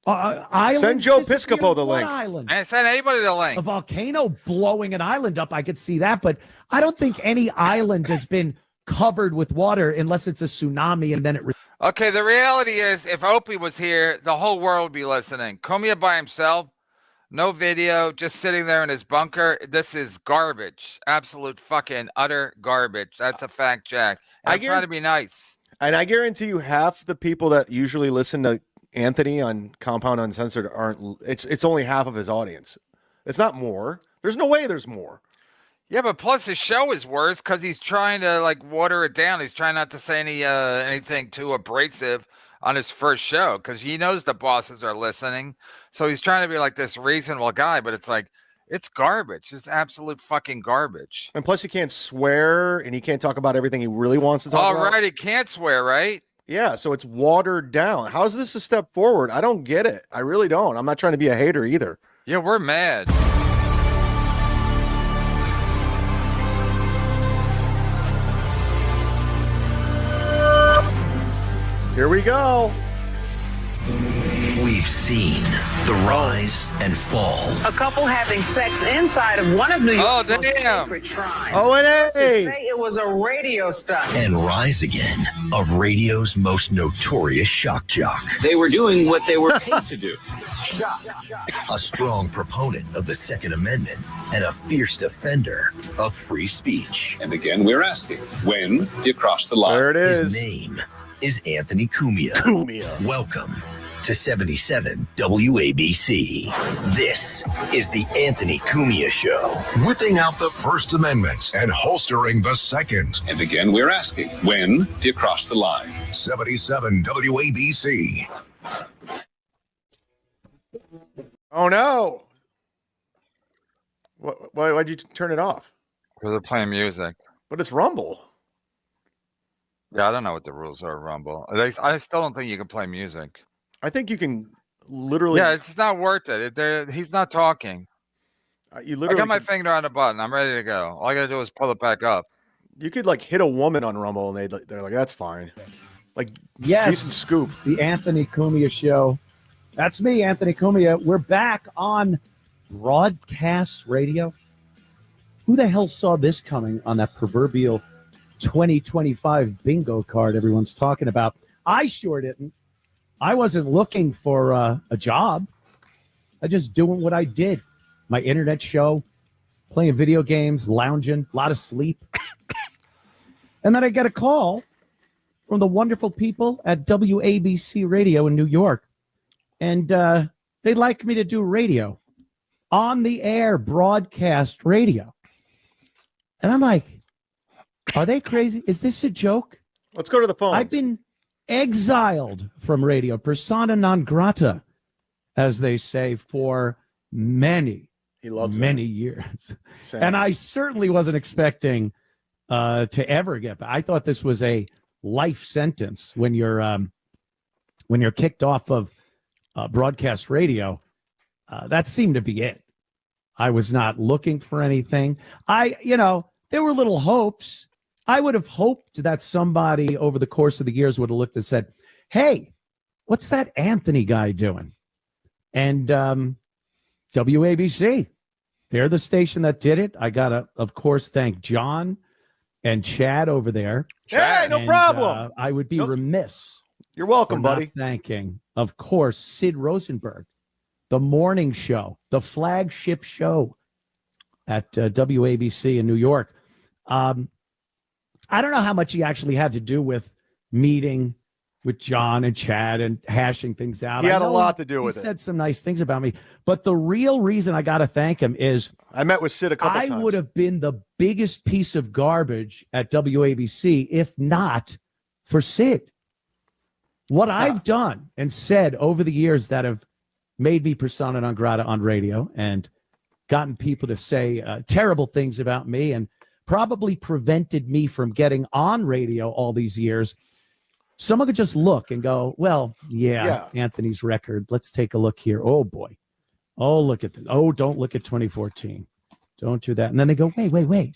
Send Joe Piscopo the link. Island? And send anybody the link. A volcano blowing an island up, I could see that, but I don't think any island has been covered with water unless it's a tsunami and then it. Okay, the reality is, if Opie was here, the whole world would be listening. Cumia by himself, no video, just sitting there in his bunker. This is garbage. Absolute fucking utter garbage. That's a fact, Jack. I'm trying to be nice. And I guarantee you half the people that usually listen to Anthony on Compound Uncensored aren't. It's only half of his audience. It's not more. There's no way there's more. Yeah, but plus his show is worse because he's trying to like water it down. He's trying not to say anything too abrasive on his first show because he knows the bosses are listening. So he's trying to be like this reasonable guy, but it's like it's garbage. It's absolute fucking garbage. And plus, he can't swear and he can't talk about everything he really wants to talk about. All right, he can't swear, right? Yeah, so it's watered down. How is this a step forward? I don't get it. I really don't. I'm not trying to be a hater either. Yeah, we're mad. Here we go. We've seen the rise and fall. A couple having sex inside of one of New York's most sacred shrines. O&A. Say it was a radio stunt. And rise again of radio's most notorious shock jock. They were doing what they were paid to do. A strong proponent of the Second Amendment and a fierce defender of free speech. And again, we're asking, when do you cross the line? There it is. His name is Anthony Cumia. Welcome to 77 WABC. This is the Anthony Cumia Show. Whipping out the First Amendment and holstering the Second. And again, we're asking, when do you cross the line? 77 WABC. Oh, no. Why'd you turn it off? Because they're playing music. But it's Rumble. Yeah, I don't know what the rules are of Rumble. I still don't think you can play music. I think you can literally. Yeah, it's not worth it. He's not talking. You literally. I got my finger on the button. I'm ready to go. All I got to do is pull it back up. You could like hit a woman on Rumble and they're like, that's fine. Like, yes, decent scoop. The Anthony Cumia Show. That's me, Anthony Cumia. We're back on broadcast radio. Who the hell saw this coming on that proverbial 2025 bingo card everyone's talking about? I sure didn't. I wasn't looking for a job. I just doing what I did. My internet show, playing video games, lounging, a lot of sleep. And then I get a call from the wonderful people at WABC Radio in New York. And they'd like me to do radio, on the air broadcast radio. And I'm like, are they crazy? Is this a joke? Let's go to the phone. I've been exiled from radio, persona non grata, as they say, for many years. Same. And I certainly wasn't expecting to ever get back. I thought this was a life sentence when you're kicked off of broadcast radio. That seemed to be it. I was not looking for anything. There were little hopes. I would have hoped that somebody over the course of the years would have looked and said, hey, what's that Anthony guy doing? And WABC, they're the station that did it. I got to, of course, thank John and Chad over there. Hey, no problem. I would be remiss. You're welcome, buddy. Thanking, of course, Sid Rosenberg, the morning show, the flagship show at WABC in New York. I don't know how much he actually had to do with meeting with John and Chad and hashing things out. He had a lot to do with it. He said some nice things about me. But the real reason I got to thank him is I met with Sid a couple times. I would have been the biggest piece of garbage at WABC if not for Sid. What I've done and said over the years that have made me persona non grata on radio and gotten people to say terrible things about me and probably prevented me from getting on radio all these years. Someone could just look and go, well, yeah, Anthony's record. Let's take a look here. Oh, boy. Oh, look at this. Oh, don't look at 2014. Don't do that. And then they go, wait.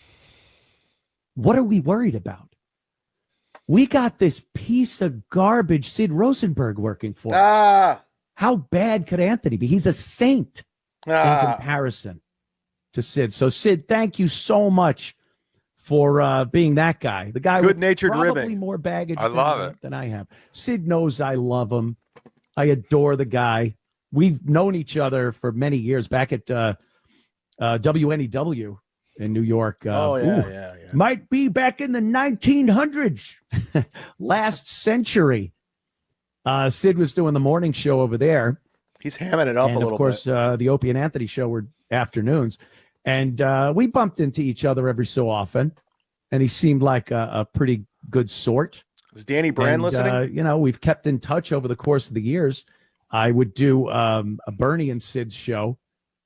What are we worried about? We got this piece of garbage Sid Rosenberg working for us. How bad could Anthony be? He's a saint in comparison to Sid. So, Sid, thank you so much for being that guy. The guy good-natured with probably ribbing. more baggage I love it. than I have. Sid knows I love him. I adore the guy. We've known each other for many years back at WNEW in New York. Yeah. Might be back in the 1900s, last century. Sid was doing the morning show over there. He's hamming it up a little bit. Of course, the Opie and Anthony show were afternoons. And we bumped into each other every so often. And he seemed like a pretty good sort. Is Danny Brand listening? We've kept in touch over the course of the years. I would do a Bernie and Sid's show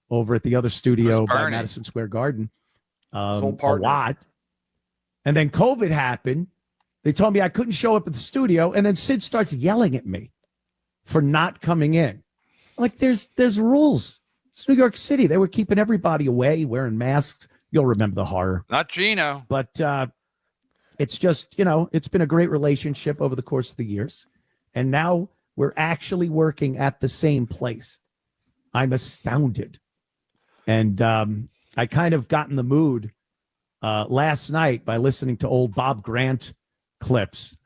over at the other studio by Madison Square Garden a lot. And then COVID happened. They told me I couldn't show up at the studio. And then Sid starts yelling at me for not coming in. Like, there's rules. It's New York City. They were keeping everybody away, wearing masks. You'll remember the horror. Not Gino. But it's just, it's been a great relationship over the course of the years. And now we're actually working at the same place. I'm astounded. And I kind of got in the mood last night by listening to old Bob Grant clips.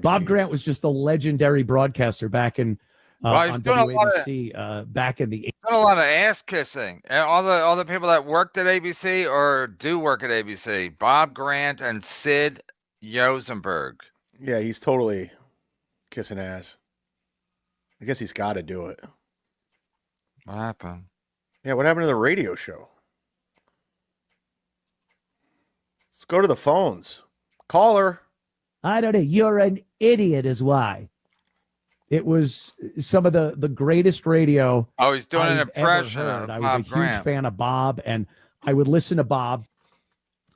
Bob Grant was just a legendary broadcaster back in on WABC back in the 80s. Done a lot of ass kissing. And all the people that worked at ABC or do work at ABC, Bob Grant and Sid Rosenberg. Yeah, he's totally kissing ass. I guess he's got to do it. What happened? Yeah, what happened to the radio show? Let's go to the phones. Caller. I don't know. You're an idiot is why. It was some of the greatest radio. Oh, he's doing an I've impression ever heard. of I Bob was a Grant. huge fan of Bob, and I would listen to Bob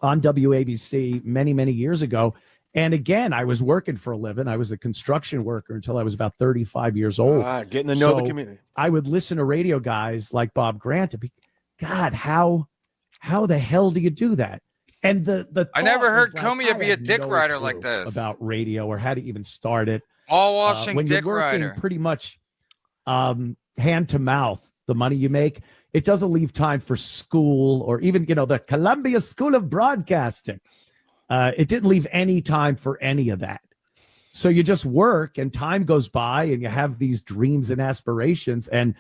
on WABC many, many years ago. And again, I was working for a living. I was a construction worker until I was about 35 years old. Getting to know the community. I would listen to radio guys like Bob Grant. God, how the hell do you do that? And the I never thought heard was Cumia be a had dick no rider clue like this. about radio or how to even start it. All washing when dick you're working rider. pretty much hand to mouth, the money you make, it doesn't leave time for school or even, the Columbia School of Broadcasting. It didn't leave any time for any of that. So you just work and time goes by and you have these dreams and aspirations. And,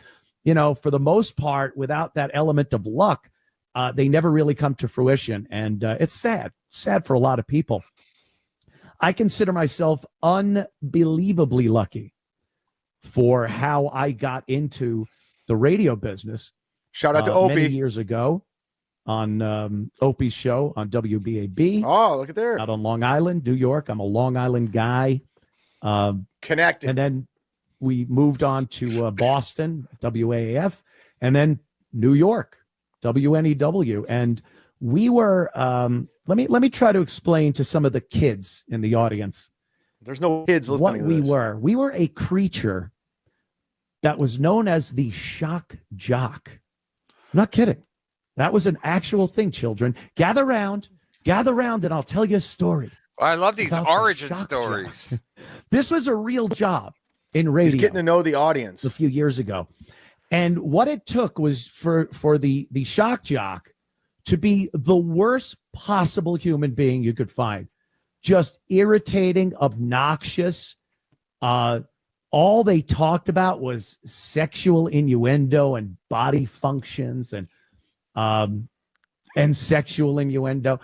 for the most part, without that element of luck, they never really come to fruition. And it's sad for a lot of people. I consider myself unbelievably lucky for how I got into the radio business. Shout out to Opie. Many years ago on Opie's show on WBAB. Oh, look at there. Out on Long Island, New York. I'm a Long Island guy. Connected. And then we moved on to Boston, WAAF, and then New York, WNEW. And we were, let me try to explain to some of the kids in the audience. There's no kids listening What to we this. were. We were a creature that was known as the shock jock. I'm not kidding. That was an actual thing, children. Gather round, and I'll tell you a story. I love these about the origin shock stories. jock. This was a real job in radio. He's getting to know the audience. A few years ago. And what it took was for the shock jock to be the worst possible human being you could find. Just irritating, obnoxious. All they talked about was sexual innuendo and body functions and sexual innuendo,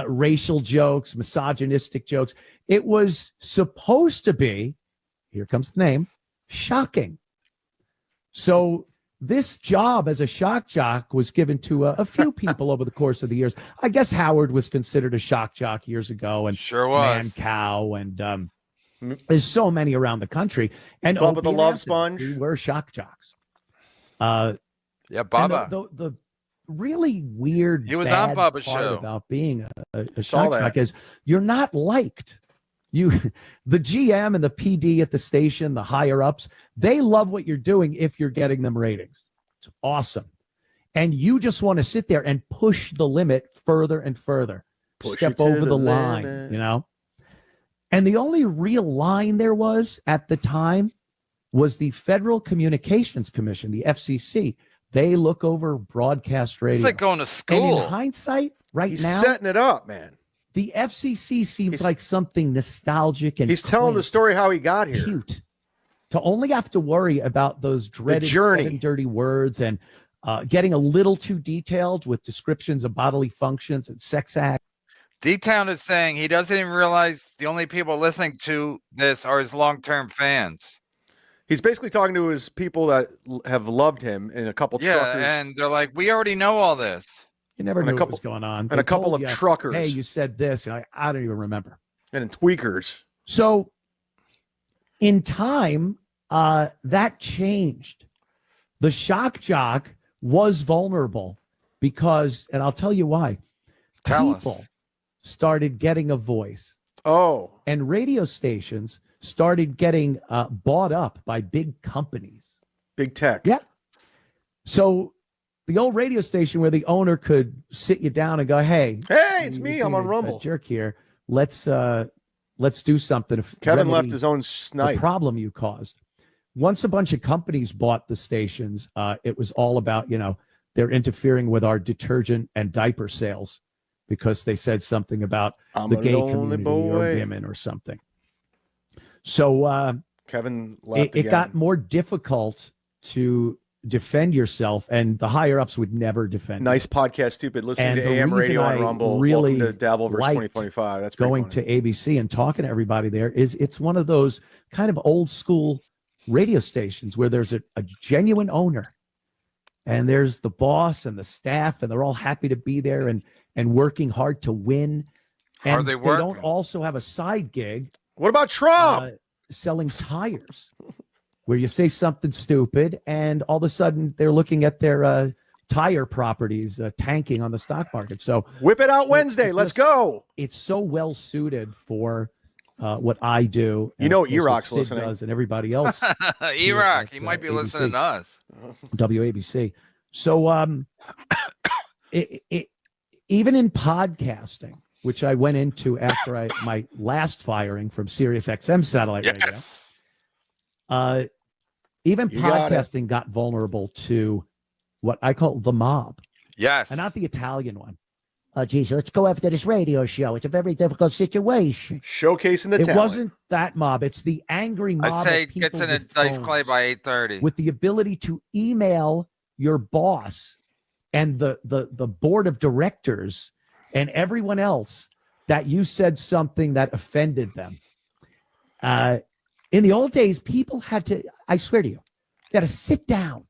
racial jokes, misogynistic jokes. It was supposed to be, here comes the name, shocking. So this job as a shock jock was given to a few people over the course of the years. I guess Howard was considered a shock jock years ago, and Sure was. Mancow, and there's so many around the country. And Bubba the Opie and Love Anthony, Sponge. we were shock jocks. Yeah, And Bubba. the really weird He was bad on Bubba's part show. about being a Saw shock that. jock is you're not liked. The GM and the PD at the station, the higher ups, they love what you're doing if you're getting them ratings. It's awesome. And you just want to sit there and push the limit further and further. Push Step it to over the the line, limit. And the only real line there was at the time was the Federal Communications Commission, the FCC. They look over broadcast radio. It's like going to And school. in hindsight, right He's now, setting it up, man. the FCC seems like something nostalgic and he's telling the quaint, story how he got here. cute. To only have to worry about those dreaded journey. 7 dirty words and getting a little too detailed with descriptions of bodily functions and sex acts. D-Town is saying he doesn't even realize the only people listening to this are his long-term fans. He's basically talking to his people that have loved him in a couple truckers. And they're like, we already know all this. You never And knew a couple- what was going on. and They a couple told of you, truckers. Hey, you said this. And I don't even remember. And tweakers. So in time, that changed. The shock jock was vulnerable because, and I'll tell you why, Tell people us. started getting a voice. Oh, And radio stations started getting bought up by big companies. big tech. Yeah. So the old radio station where the owner could sit you down and go, hey, Hey, it's you're me. I'm being on a Rumble. jerk here. Let's do something. Kevin remedy left his own the snipe. problem you caused. Once a bunch of companies bought the stations, it was all about, they're interfering with our detergent and diaper sales because they said something about I'm the a gay lonely community or boy. women or something. So Kevin left it again. got more difficult to defend yourself, and the higher ups would never defend. Nice podcast, stupid. Listening And to the AM radio reason on I Rumble. really Welcome to Dabbleverse liked 2025. That's pretty going funny. to ABC and talking to everybody there is it's one of those kind of old school radio stations where there's a genuine owner and there's the boss and the staff and they're all happy to be there and working hard to win. Are And they don't working? also have a side gig What about Trump? selling tires where you say something stupid and all of a sudden they're looking at their tire properties tanking on the stock market. So Whip it out Wednesday. Let's go. it's so well suited for what I do. You and know of course, what Iraq's Sid listening. does and everybody else. Iraq, at, he might be ABC. listening to us. WABC. So even in podcasting, which I went into after my last firing from Sirius XM satellite Yes. radio, even You got it. podcasting got vulnerable to what I call the mob, Yes. and not the Italian one. Geez, let's go after this radio show. It's a very difficult situation. Showcasing the It talent. wasn't that mob. It's the angry mob. I say of people gets in a with dice phones clay by 8:30. with the ability to email your boss and the board of directors and everyone else that you said something that offended them. In the old days, people had to, I swear to you, they had to sit down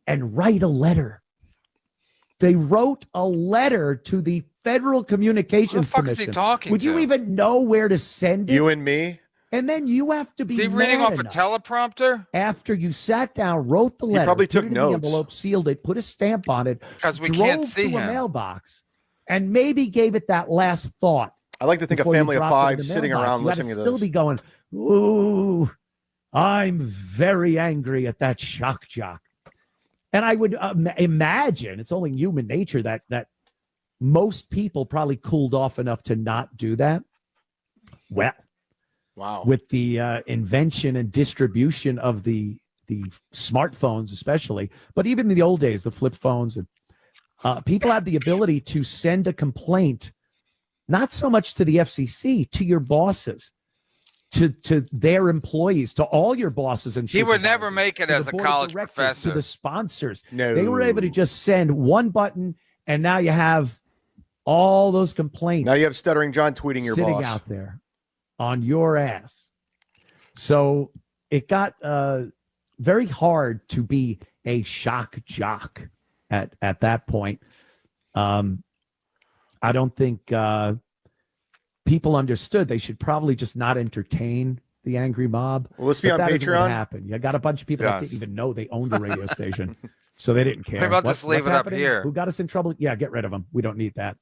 and write a letter. They wrote a letter to the Federal Who the Communications fuck is he Commission. talking Would to? you even know where to send it? You and me. And then you have to be Is he reading mad off a enough teleprompter? after you sat down, wrote the letter, probably put took it in notes. the envelope, sealed it, put a stamp on it, Because we drove can't see to a him. mailbox, and maybe gave it that last thought. I like to think a before you family of dropped it in five the sitting mailbox. around You had listening to still this. be going, ooh, I'm very angry at that shock jock. And I would imagine it's only human nature that most people probably cooled off enough to not do that. Well, Wow. with the invention and distribution of the smartphones, especially, but even in the old days, the flip phones, and people had the ability to send a complaint, not so much to the FCC, to your bosses, to their employees, to all your bosses and He would never supervisors, make it to as the a board of college directors, professor. to the sponsors. No. They were able to just send one button, and now you have all those complaints Now you have Stuttering John tweeting your sitting boss. out there on your ass. So it got very hard to be a shock jock at that point. I don't think people understood they should probably just not entertain the angry mob. Well, let's be But on that isn't what Patreon. happened. You got a bunch of people that Yes. didn't even know they owned a radio station, so they didn't care. Maybe I'll just leave what's it up happening? here. Who got us in trouble? Yeah, get rid of them. We don't need that.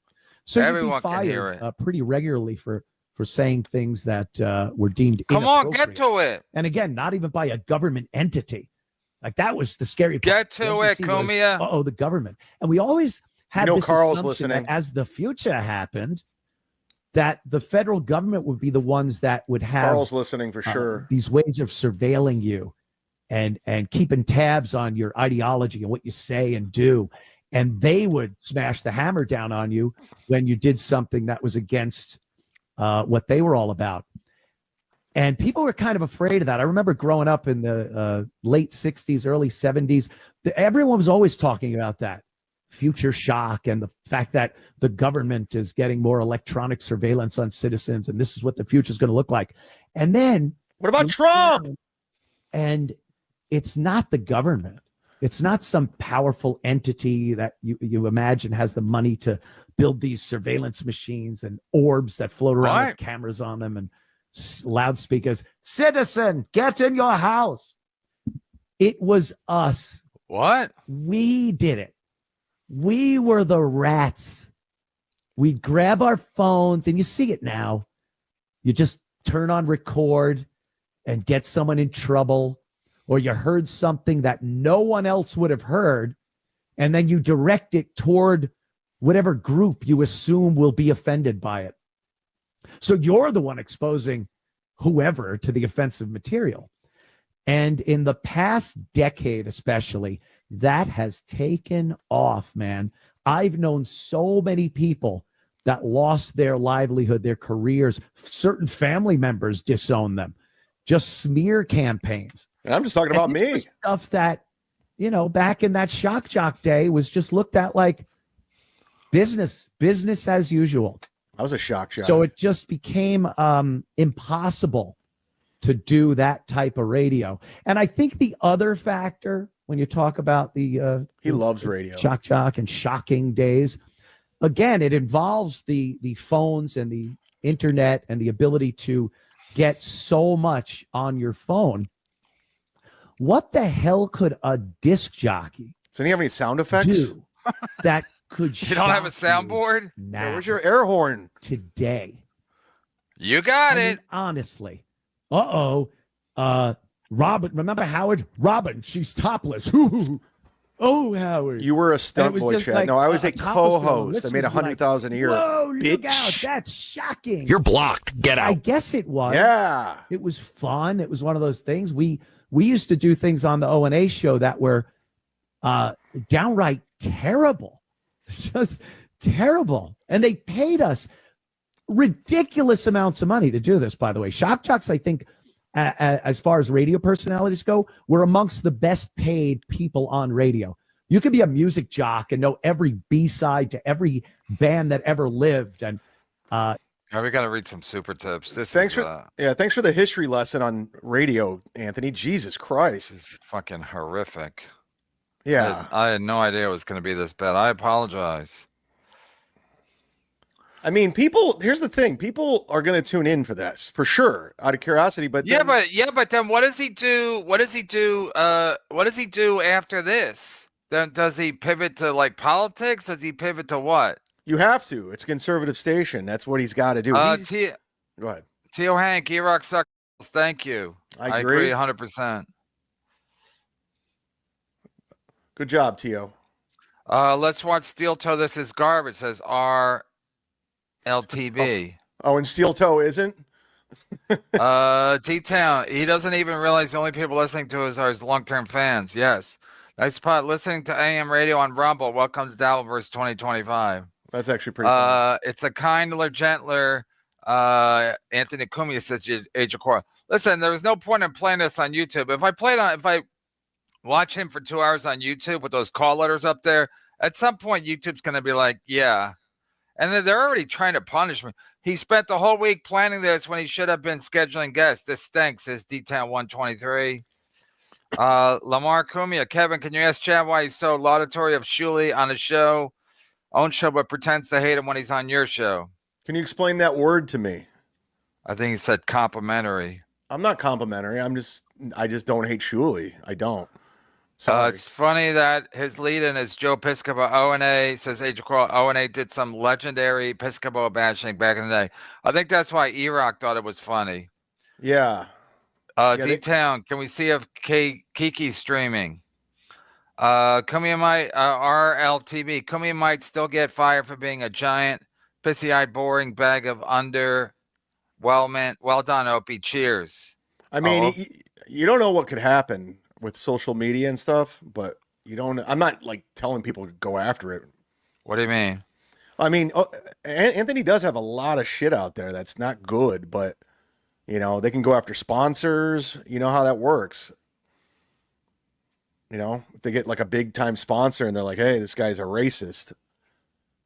So Everyone you'd be can hear fired it. pretty regularly for saying things that were deemed Come on, get inappropriate. to it. And again, not even by a government entity. Like that was the scary part. Get The to it, FCC was, Cumia. Uh-oh, the government. And we always had You know this Carl's assumption listening. that as the future happened, that the federal government would be the ones that would have Carl's listening for sure. these ways of surveilling you and keeping tabs on your ideology and what you say and do. And they would smash the hammer down on you when you did something that was against what they were all about. And people were kind of afraid of that. I remember growing up in the late 60s, early 70s, everyone was always talking about that future shock and the fact that the government is getting more electronic surveillance on citizens. And this is what the future is going to look like. And then what about Trump? And it's not the government. It's not some powerful entity that you imagine has the money to build these surveillance machines and orbs that float around with cameras on them and loudspeakers. Citizen, get in your house. It was us. What? We did it. We were the rats. We'd grab our phones, and you see it now. You just turn on record and get someone in trouble, or you heard something that no one else would have heard, and then you direct it toward whatever group you assume will be offended by it. So you're the one exposing whoever to the offensive material. And in the past decade, especially, that has taken off, man. I've known so many people that lost their livelihood, their careers. Certain family members disown them. Just smear campaigns. And I'm just talking about me. Stuff that, back in that shock jock day was just looked at like business as usual. I was a shock jock. So it just became impossible to do that type of radio. And I think the other factor, when you talk about he loves radio, shock jock and shocking days, again, it involves the phones and the internet and the ability to get so much on your phone. What the hell could a disc jockey does he have any sound effects do that could you don't have a soundboard? Now, where's your air horn today? You got it. Honestly. Robin, remember Howard? Robin, she's topless. Oh, Howard. You were a stunt boy, Chad. Like, no, I was a co-host. I made like, 100,000 a year. Whoa, bitch. look out. That's shocking. You're blocked. Get out. I guess it was. Yeah. It was fun. It was one of those things. We used to do things on the O&A show that were downright terrible. Just terrible. And they paid us ridiculous amounts of money to do this, by the way. Shock jocks, I think, as far as radio personalities go, we're amongst the best paid people on radio. You could be a music jock and know every B-side to every band that ever lived. And we got to read some super tips. Thanks for the history lesson on radio, Anthony. Jesus Christ. This is fucking horrific. Yeah. I had no idea it was going to be this bad. I apologize. I mean, here's the thing. People are going to tune in for this for sure out of curiosity, but but then what does he do? What does he do after this? Then does he pivot to like politics? Does he pivot to what? You have to. It's a conservative station. That's what he's got to do. Go ahead. Tio Hank, E-Rock sucks. Thank you. I agree 100%. Good job, Tio. Let's watch Steel Toe. This is garbage, says RLTB. Oh, and Steel Toe isn't? T-Town. He doesn't even realize the only people listening to us are his long-term fans. Yes. Nice spot. Listening to AM radio on Rumble. Welcome to Dabbleverse 2025. That's actually pretty fun. It's a kindler, gentler Anthony Cumia says Age of Quarrel. Listen, there was no point in playing this on YouTube. If I watch him for 2 hours on YouTube with those call letters up there, at some point YouTube's going to be like, yeah. And then they're already trying to punish me. He spent the whole week planning this when he should have been scheduling guests. This stinks, says D-Town 123. Lamar Cumia. Kevin, can you ask Chad why he's so laudatory of Shuley on his own show, but pretends to hate him when he's on your show? Can you explain that word to me? I think he said complimentary. I'm not complimentary. I just don't hate Shuley. I don't. Sorry. It's funny that his lead-in is Joe Piscopo. O&A says Age of Quarrel. O&A did some legendary Piscopo bashing back in the day. I think that's why E-Rock thought it was funny. Yeah. D-Town, can we see if Kiki's streaming? Cumia might, RLTV. Cumia might still get fired for being a giant, pissy-eyed, boring bag of well done, Opie. Cheers. I mean, you don't know what could happen with social media and stuff, but you don't. I'm not like telling people to go after it. What do you mean? I mean, Anthony does have a lot of shit out there that's not good, but they can go after sponsors. You know how that works. If they get like a big time sponsor and they're like, "Hey, this guy's a racist,"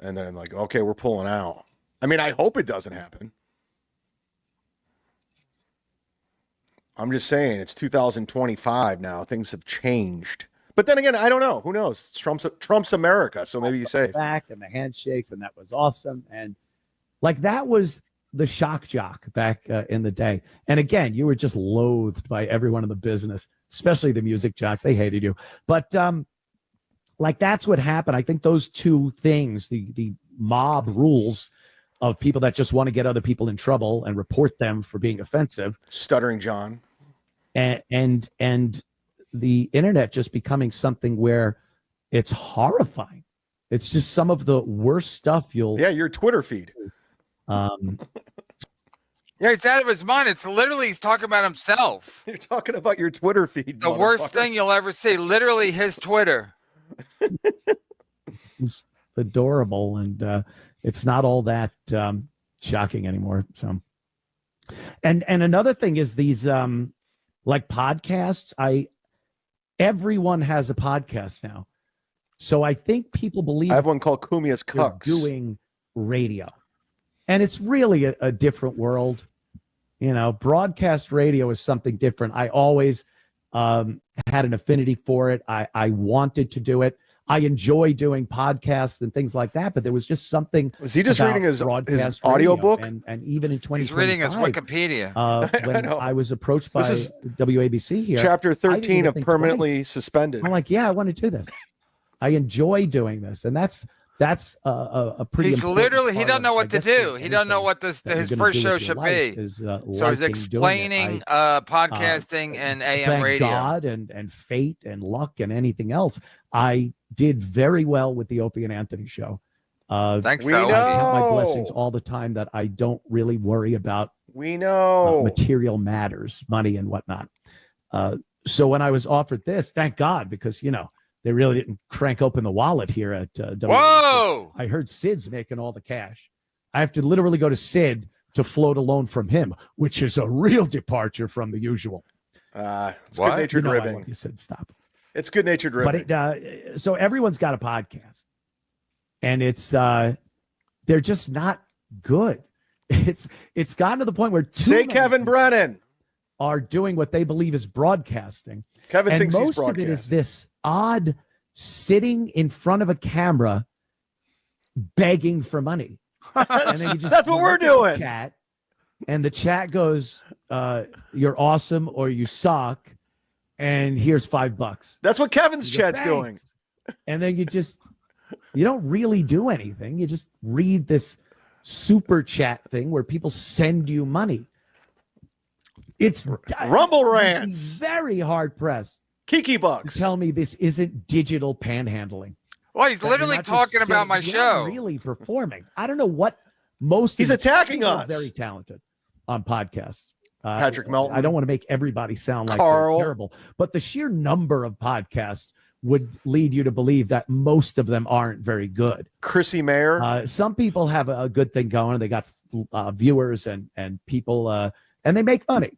and then like, "Okay, we're pulling out." I mean, I hope it doesn't happen. I'm just saying, it's 2025 now. Things have changed. But then again, I don't know. Who knows? It's Trump's America, so maybe you say back and the handshakes, and that was awesome. And like that was the shock jock back in the day. And again, you were just loathed by everyone in the business, especially the music jocks. They hated you. But like that's what happened. I think those two things, the mob rules of people that just want to get other people in trouble and report them for being offensive, Stuttering John, and the internet just becoming something where it's horrifying. It's just some of the worst stuff your Twitter feed. Yeah, he's out of his mind. It's literally he's talking about himself. You're talking about your Twitter feed. The worst thing you'll ever see. Literally his Twitter. It's adorable, and it's not all that shocking anymore. So, and another thing is these like podcasts. Everyone has a podcast now, so I think people believe I have one called Cumia's Cucks. Doing radio, and it's really a different world. Broadcast radio is something different. I always had an affinity for it. I wanted to do it. I enjoy doing podcasts and things like that, but there was just something. Is he just reading his audiobook? And even in 2025, he's reading his Wikipedia. When I was approached by WABC here, chapter 13 of Permanently Suspended. I'm like, yeah, I want to do this. I enjoy doing this, and that's a pretty. He's literally he doesn't know what to do. He doesn't know what his first show should be. So he's explaining podcasting and AM thank radio. God and fate and luck and anything else. I did very well with the Opie and Anthony show. Thanks we to know. I count my blessings all the time that I don't really worry about. We know material matters, money and whatnot. So when I was offered this, thank God, because they really didn't crank open the wallet here at WABC. Whoa! I heard Sid's making all the cash. I have to literally go to Sid to float a loan from him, which is a real departure from the usual. It's good-natured ribbing. You said stop. It's good-natured ribbing. But so everyone's got a podcast, and it's they're just not good. It's gotten to the point where Kevin Brennan are doing what they believe is broadcasting. Kevin thinks most he's broadcasting. Of it is this odd sitting in front of a camera begging for money. And then you just that's what we're doing. Chat, and the chat goes, "You're awesome" or "You suck," and here's $5. That's what Kevin's chat's doing. And then you don't really do anything. You just read this super chat thing where people send you money. It's Rumble rants. Very hard pressed. Kiki Bucks. Tell me this isn't digital panhandling. Well, he's literally talking about my show. Really performing. I don't know what most. He's attacking us. Very talented on podcasts. Patrick Melton. I don't want to make everybody sound like Carl. they're terrible, but the sheer number of podcasts would lead you to believe that most of them aren't very good. Chrissy Mayer. Some people have a good thing going. They got viewers and people, and they make money.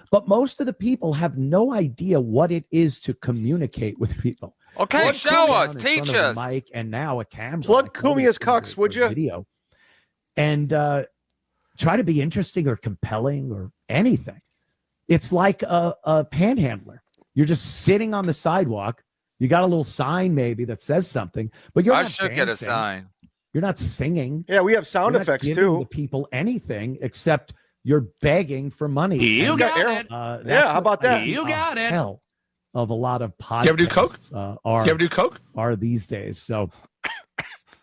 But most of the people have no idea what it is to communicate with people. Okay, show us, teach us. Mic and now a camera. Plug Cumia's Cucks, would you? Video, and try to be interesting or compelling or anything. It's like a panhandler. You're just sitting on the sidewalk. You got a little sign maybe that says something, but you're I not should get a dancing. sign. You're not singing. Yeah, we have sound You're effects not giving too. the people anything except you're begging for money. You got it. Yeah, how about that? You got it. Hell of a lot of podcasts. You ever do coke? Are You ever do coke? are these days. So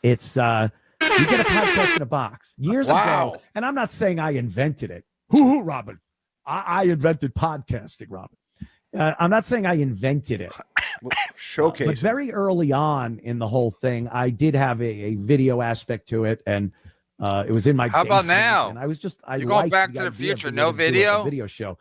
it's you get a podcast in a box. Years Wow. ago, and I'm not saying I invented it. Hoo, Robin. I invented podcasting, Robin. I'm not saying I invented it. Showcase. But very early on in the whole thing, I did have a video aspect to it, and it was in my. How about basement, now? And I was just You going Back to the Future, no video? Video show.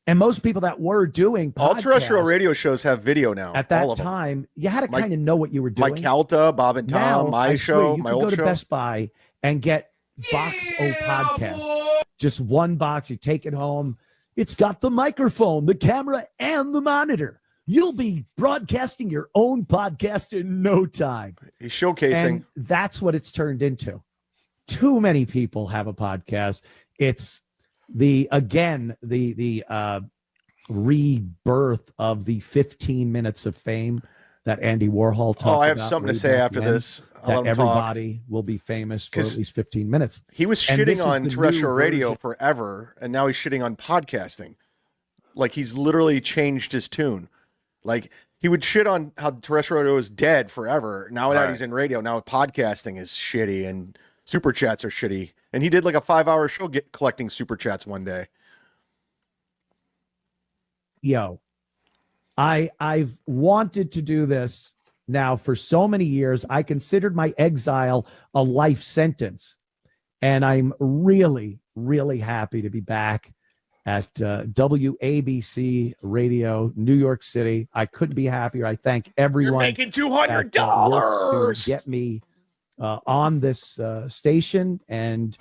And most people that were doing all terrestrial podcasts radio shows have video now. at that time, you had to kind of know what you were doing. Mike Calta, Bob and Tom, Now, my I show, swear, you my can old go to show. Best Buy and get Box O podcast. Just one box. You take it home. It's got the microphone, the camera, and the monitor. You'll be broadcasting your own podcast in no time. He's showcasing. And that's what it's turned into. Too many people have a podcast. It's the rebirth of the 15 minutes of fame that Andy Warhol talked about. I have something to say after this. That everybody will be famous for at least 15 minutes. He was shitting on terrestrial radio forever, and now he's shitting on podcasting. Like, he's literally changed his tune. Like, he would shit on how terrestrial radio is dead forever. Now that he's in radio, now podcasting is shitty, and super chats are shitty. And he did like a 5-hour show collecting super chats one day. Yo, I've wanted to do this now for so many years. I considered my exile a life sentence, and I'm really, really happy to be back at WABC Radio, New York City. I couldn't be happier. I thank everyone. You're making $200 to get me on this station, and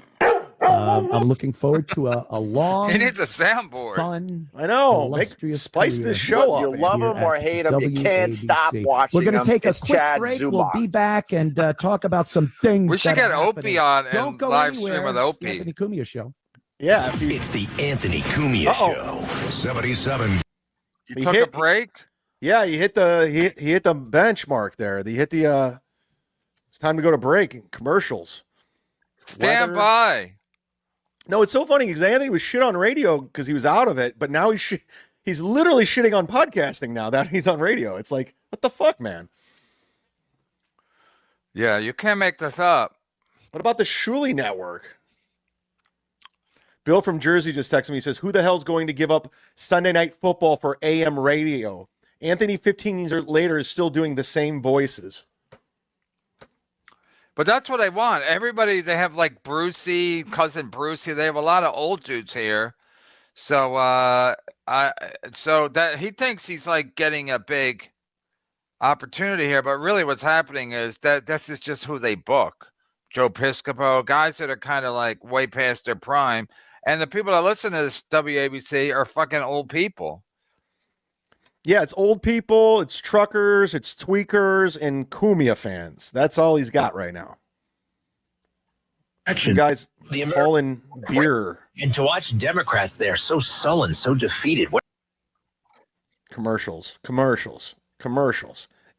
I'm looking forward to a long. He needs a soundboard. Fun. I know. Spice career. this show up. You love him or hate him, you can't stop watching. We're going to take a It's quick Chad break. Zumock. We'll be back and talk about some things. We should that get are happening. Opie on Don't and go live anywhere. stream with It's Opie. the Anthony Cumia Show. Yeah. It's the Anthony Cumia Show. 77. You took a break? Yeah, he hit the benchmark there. He hit the it's time to go to break. Commercials. Stand by. No, it's so funny because Anthony was shit on radio because he was out of it, but now he's literally shitting on podcasting now that he's on radio. It's like, what the fuck, man? Yeah, you can't make this up. What about the Shuley Network? Bill from Jersey just texted me. He says, who the hell's going to give up Sunday Night Football for AM radio? Anthony, 15 years later, is still doing the same voices. But that's what I want. Everybody, they have like Brucey, cousin Brucey. They have a lot of old dudes here. So so that he thinks he's like getting a big opportunity here, but really what's happening is that this is just who they book. Joe Piscopo, guys that are kind of like way past their prime. And the people that listen to this WABC are fucking old people. Yeah, it's old people, it's truckers, it's tweakers, and Cumia fans. That's all he's got right now. You guys all in beer. And to watch Democrats there so sullen, so defeated. Commercials.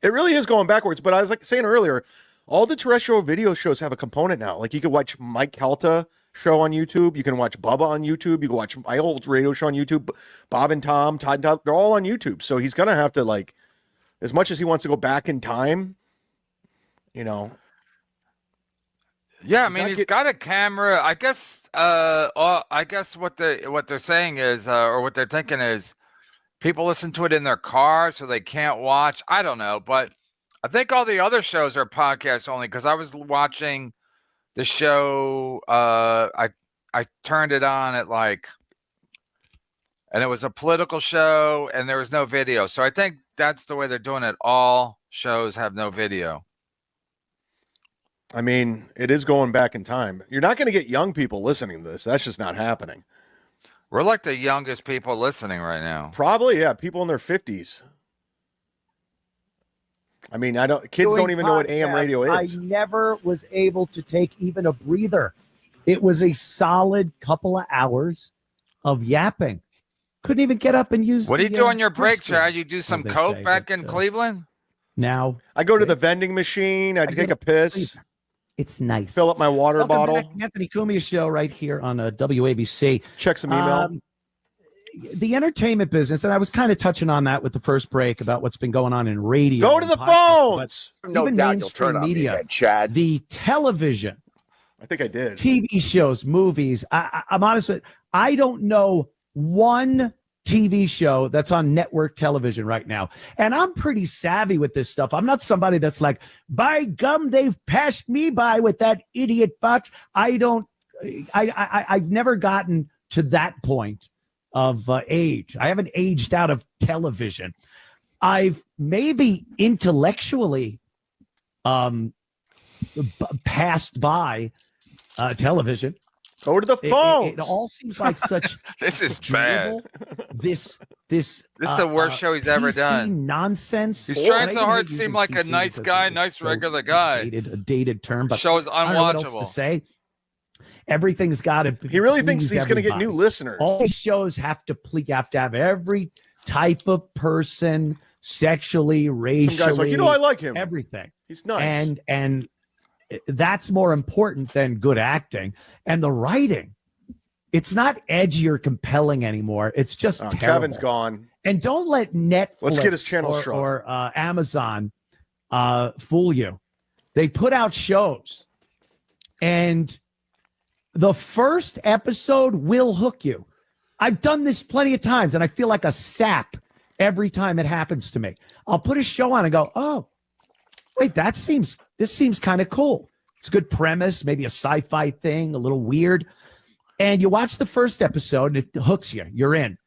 It really is going backwards. But I was like saying earlier, all the terrestrial video shows have a component now. Like you could watch Mike Calta show on YouTube. You can watch Bubba on YouTube. You can watch my old radio show on YouTube. Bob and Tom, Todd and Todd, they're all on YouTube. So he's going to have to, like, as much as he wants to go back in time, you know. Yeah, I mean, he's got a camera. I guess what they're saying is, or what they're thinking is, people listen to it in their car, so they can't watch. I don't know, but I think all the other shows are podcast only. Because I was watching the show, I turned it on at and it was a political show, and there was no video. So I think that's the way they're doing it. All shows have no video. I mean, it is going back in time. You're not going to get young people listening to this. That's just not happening. We're like the youngest people listening right now. Probably, yeah. People in their 50s. I mean, kids don't even know what AM radio is. I never was able to take even a breather. It was a solid couple of hours of yapping. Couldn't even get up and use. What do you do on your break, Chad? You do some coke back in Cleveland? Now I go to the vending machine. I take a piss. It's nice. Fill up my water bottle. Back, Anthony Cumia Show right here on WABC. Check some email. The entertainment business, and I was kind of touching on that with the first break about what's been going on in radio. Go to the phones. No doubt you'll turn on media, me, Chad. The television. I think I did. TV shows, movies. I'm honest with. I don't know one TV show that's on network television right now. And I'm pretty savvy with this stuff. I'm not somebody that's like, by gum, they've passed me by with that idiot Fox. I've never gotten to that point of age. I haven't aged out of television. I've maybe intellectually passed by television. Go to the phone. It all seems like such. This is bad. This is the worst show he's ever done. Nonsense. He's trying so hard to seem like a nice guy, nice regular guy. A dated term, but show is unwatchable. I don't know what else to say. Everything's got to. He really thinks he's going to get new listeners. All these shows have to have every type of person, sexually, racially. Some guy's like, I like him. Everything. He's nice. And that's more important than good acting. And the writing, it's not edgy or compelling anymore. It's just terrible. Kevin's gone. And don't let Netflix Let's get his channel or Amazon fool you. They put out shows, and the first episode will hook you. I've done this plenty of times, and I feel like a sap every time it happens to me. I'll put a show on and go, oh, wait, this seems kind of cool. It's a good premise, maybe a sci-fi thing, a little weird. And you watch the first episode and it hooks you. You're in.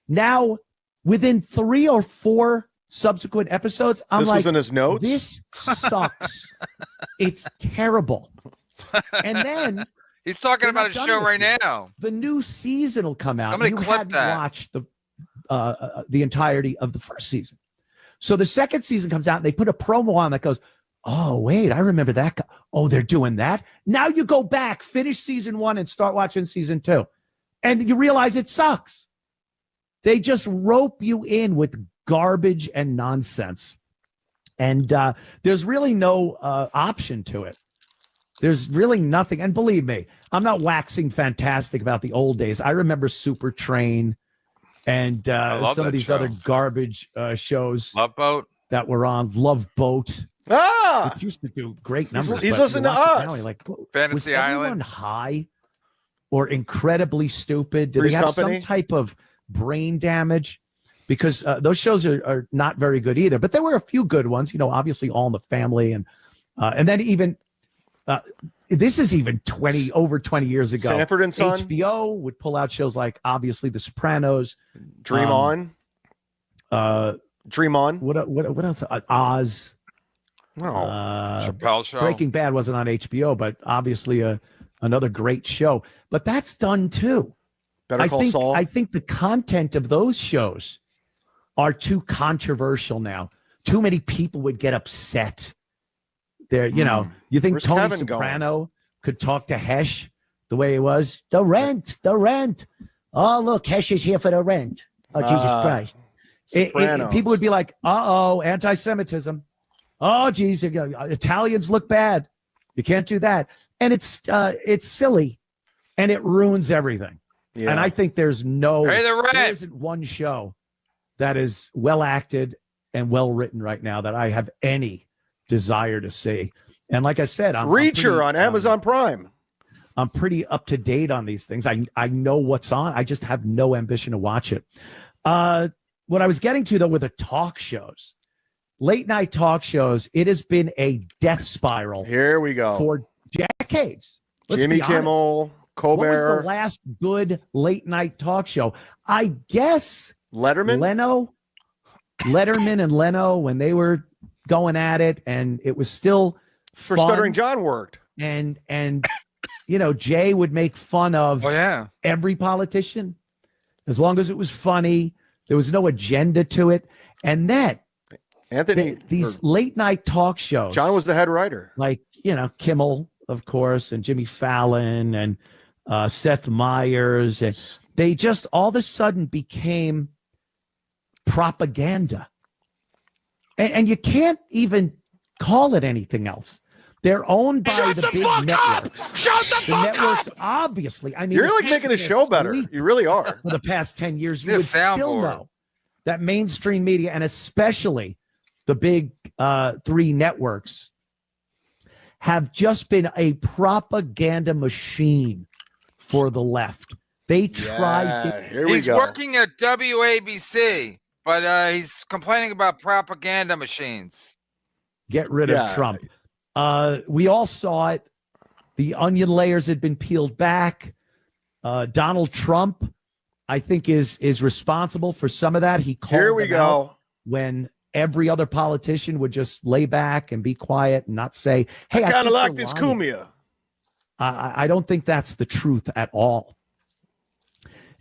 Now, within 3 or 4 subsequent episodes, I'm this like, was in his notes? This sucks. It's terrible. And then he's talking about a show right now. The new season will come out. Somebody you clip hadn't that. watched the entirety of the first season. So the second season comes out and they put a promo on that goes, oh, wait, I remember that guy. Oh, they're doing that. Now you go back, finish season 1 and start watching season 2. And you realize it sucks. They just rope you in with garbage and nonsense. And there's really no option to it. There's really nothing. And believe me, I'm not waxing fantastic about the old days. I remember Super Train and some of these other garbage shows. Love Boat. That were on Love Boat. It used to do great numbers. He's listening to us. Now, like, Fantasy was Island. everyone high or incredibly stupid? Did Three's they have Company? some type of brain damage? Because those shows are not very good either. But there were a few good ones. Obviously All in the Family, and then even this is even over 20 years ago. Sanford and Son. HBO would pull out shows like obviously The Sopranos, Dream On. Dream On. What else? Oz. Chappelle Show. Breaking Bad wasn't on HBO, but obviously another great show. But that's done too. Better Call Saul. I think the content of those shows are too controversial now. Too many people would get upset. You think Where's Tony Kevin Soprano could talk to Hesh the way he was? The rent. Oh, look, Hesh is here for the rent. Oh, Jesus Christ. People would be like, uh-oh, anti-Semitism. Oh, geez, Italians look bad. You can't do that. And it's silly, and it ruins everything. Yeah. And I think there isn't one show that is well acted and well written right now that I have any desire to see. And like I said, Reacher on Amazon Prime. I'm pretty up to date on these things. I know what's on. I just have no ambition to watch it. What I was getting to, though, with the talk shows, late night talk shows, it has been a death spiral. Here we go. For decades. Jimmy Kimmel, Colbert. What was the last good late night talk show? I guess Letterman and Leno, when they were going at it, and it was still for fun. Stuttering John worked. And Jay would make fun of every politician as long as it was funny. There was no agenda to it. And then these late night talk shows. John was the head writer. Like, Kimmel, of course, and Jimmy Fallon and Seth Meyers. And they just all of a sudden became propaganda. And you can't even call it anything else. They're owned by the big networks. Shut the fuck up! Obviously. I mean, you're like making a show better. You really are. For the past 10 years, you would still know that mainstream media, and especially the big 3 networks, have just been a propaganda machine for the left. They tried. He's working at WABC, but he's complaining about propaganda machines. Get rid of Trump. We all saw it. The onion layers had been peeled back. Donald Trump I think is responsible for some of that. He called Here we them out go. when every other politician would just lay back and be quiet and not say, hey, I kind of think like you're this lying." Cumia. I don't think that's the truth at all.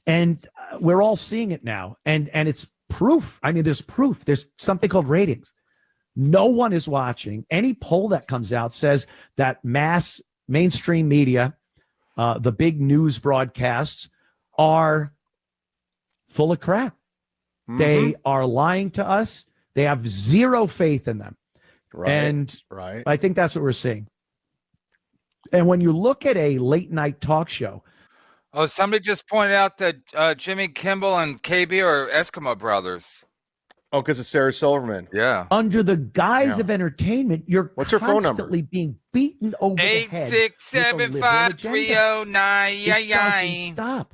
And we're all seeing it now. And it's proof. I mean, there's proof. There's something called ratings. No one is watching. Any poll that comes out says that mainstream media, the big news broadcasts, are full of crap. Mm-hmm. They are lying to us. They have zero faith in them. Right. And right. I think that's what we're seeing. And when you look at a late night talk show. Oh, somebody just pointed out that Jimmy Kimmel and KB are Eskimo brothers. Oh, because of Sarah Silverman. Yeah. Under the guise of entertainment, you're What's her phone number? constantly being beaten over the head. 8675309. It doesn't stop.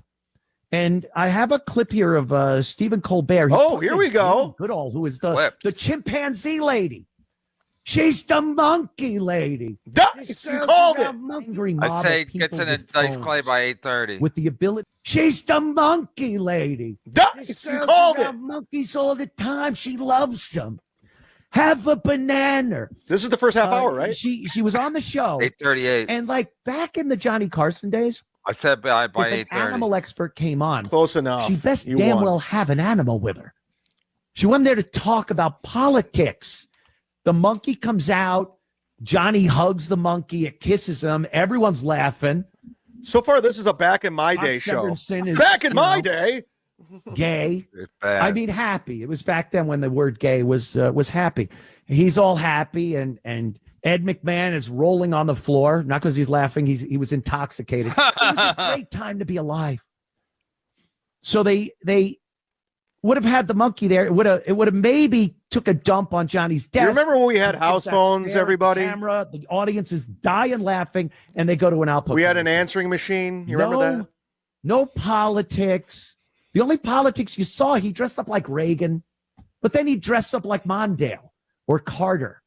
And I have a clip here of Stephen Colbert. Oh, here we go. Goodall, who is the chimpanzee lady. She's the monkey lady. Nice, you called it. I say gets in a dice clay by 8:30. With the ability. She's the monkey lady. Nice, you called it. Monkeys all the time. She loves them. Have a banana. This is the first half hour, right? She was on the show. 8:38. And like back in the Johnny Carson days. I said by 8:30. If an animal expert came on. Close enough. She best You damn won. well have an animal with her. She wasn't there to talk about politics. The monkey comes out. Johnny hugs the monkey. It kisses him. Everyone's laughing. So far, this is a back in my day show. Back in my day. Gay. It's bad. I mean, happy. It was back then when the word gay was happy. He's all happy, and Ed McMahon is rolling on the floor, not because he's laughing. He was intoxicated. It was a great time to be alive. So they would have had the monkey there. It would have maybe took a dump on Johnny's desk. You remember when we had house phones, stare at everybody? the camera, the audience is dying laughing, and they go to an output. We had an answering machine. You remember that? No politics. The only politics you saw, he dressed up like Reagan, but then he dressed up like Mondale or Carter.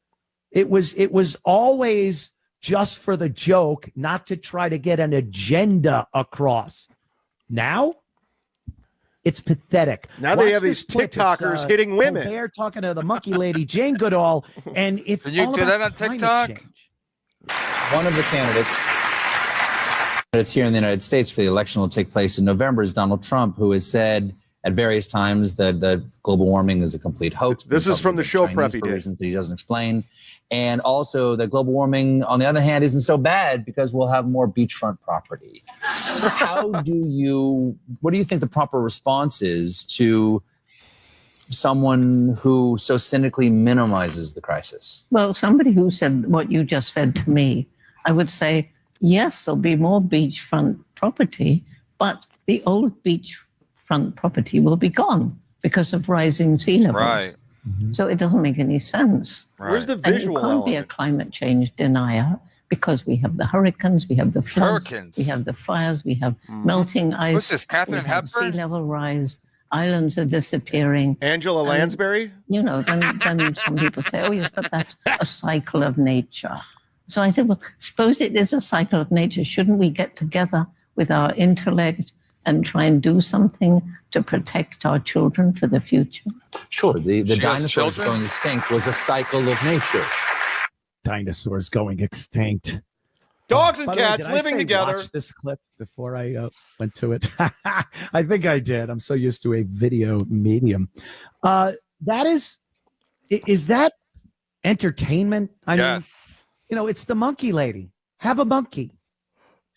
It was always just for the joke, not to try to get an agenda across. Now, it's pathetic. Now they have these TikTokers hitting women. They're talking to the monkey lady, Jane Goodall, and it's Can you all do about that on climate TikTok? change. One of the candidates here in the United States for the election will take place in November is Donald Trump, who has said at various times that global warming is a complete hoax. This is from the show prep he for did. reasons that he doesn't explain. And also that global warming, on the other hand, isn't so bad because we'll have more beachfront property. What do you think the proper response is to someone who so cynically minimizes the crisis? Well, somebody who said what you just said to me, I would say, yes, there'll be more beachfront property, but the old beachfront property will be gone because of rising sea levels. Right. So it doesn't make any sense. Right. Where's the And visual you can't be a element? climate change denier because we have the hurricanes, we have the floods, Hurricanes. we have the fires, we have melting ice. What's this, Katharine we have sea Hepburn? level rise, islands are disappearing. Angela Lansbury? You know, then some people say, oh, yes, but that's a cycle of nature. So I said, well, suppose it is a cycle of nature. Shouldn't we get together with our intellect and try and do something to protect our children for the future? Sure. The She has dinosaurs children? going extinct was a cycle of nature. Dinosaurs going extinct. Dogs and By the way, cats did I living say together. Watch this clip before I went to it. I think I did. I'm so used to a video medium. That is that entertainment? I mean, Yes. it's the monkey lady. Have a monkey.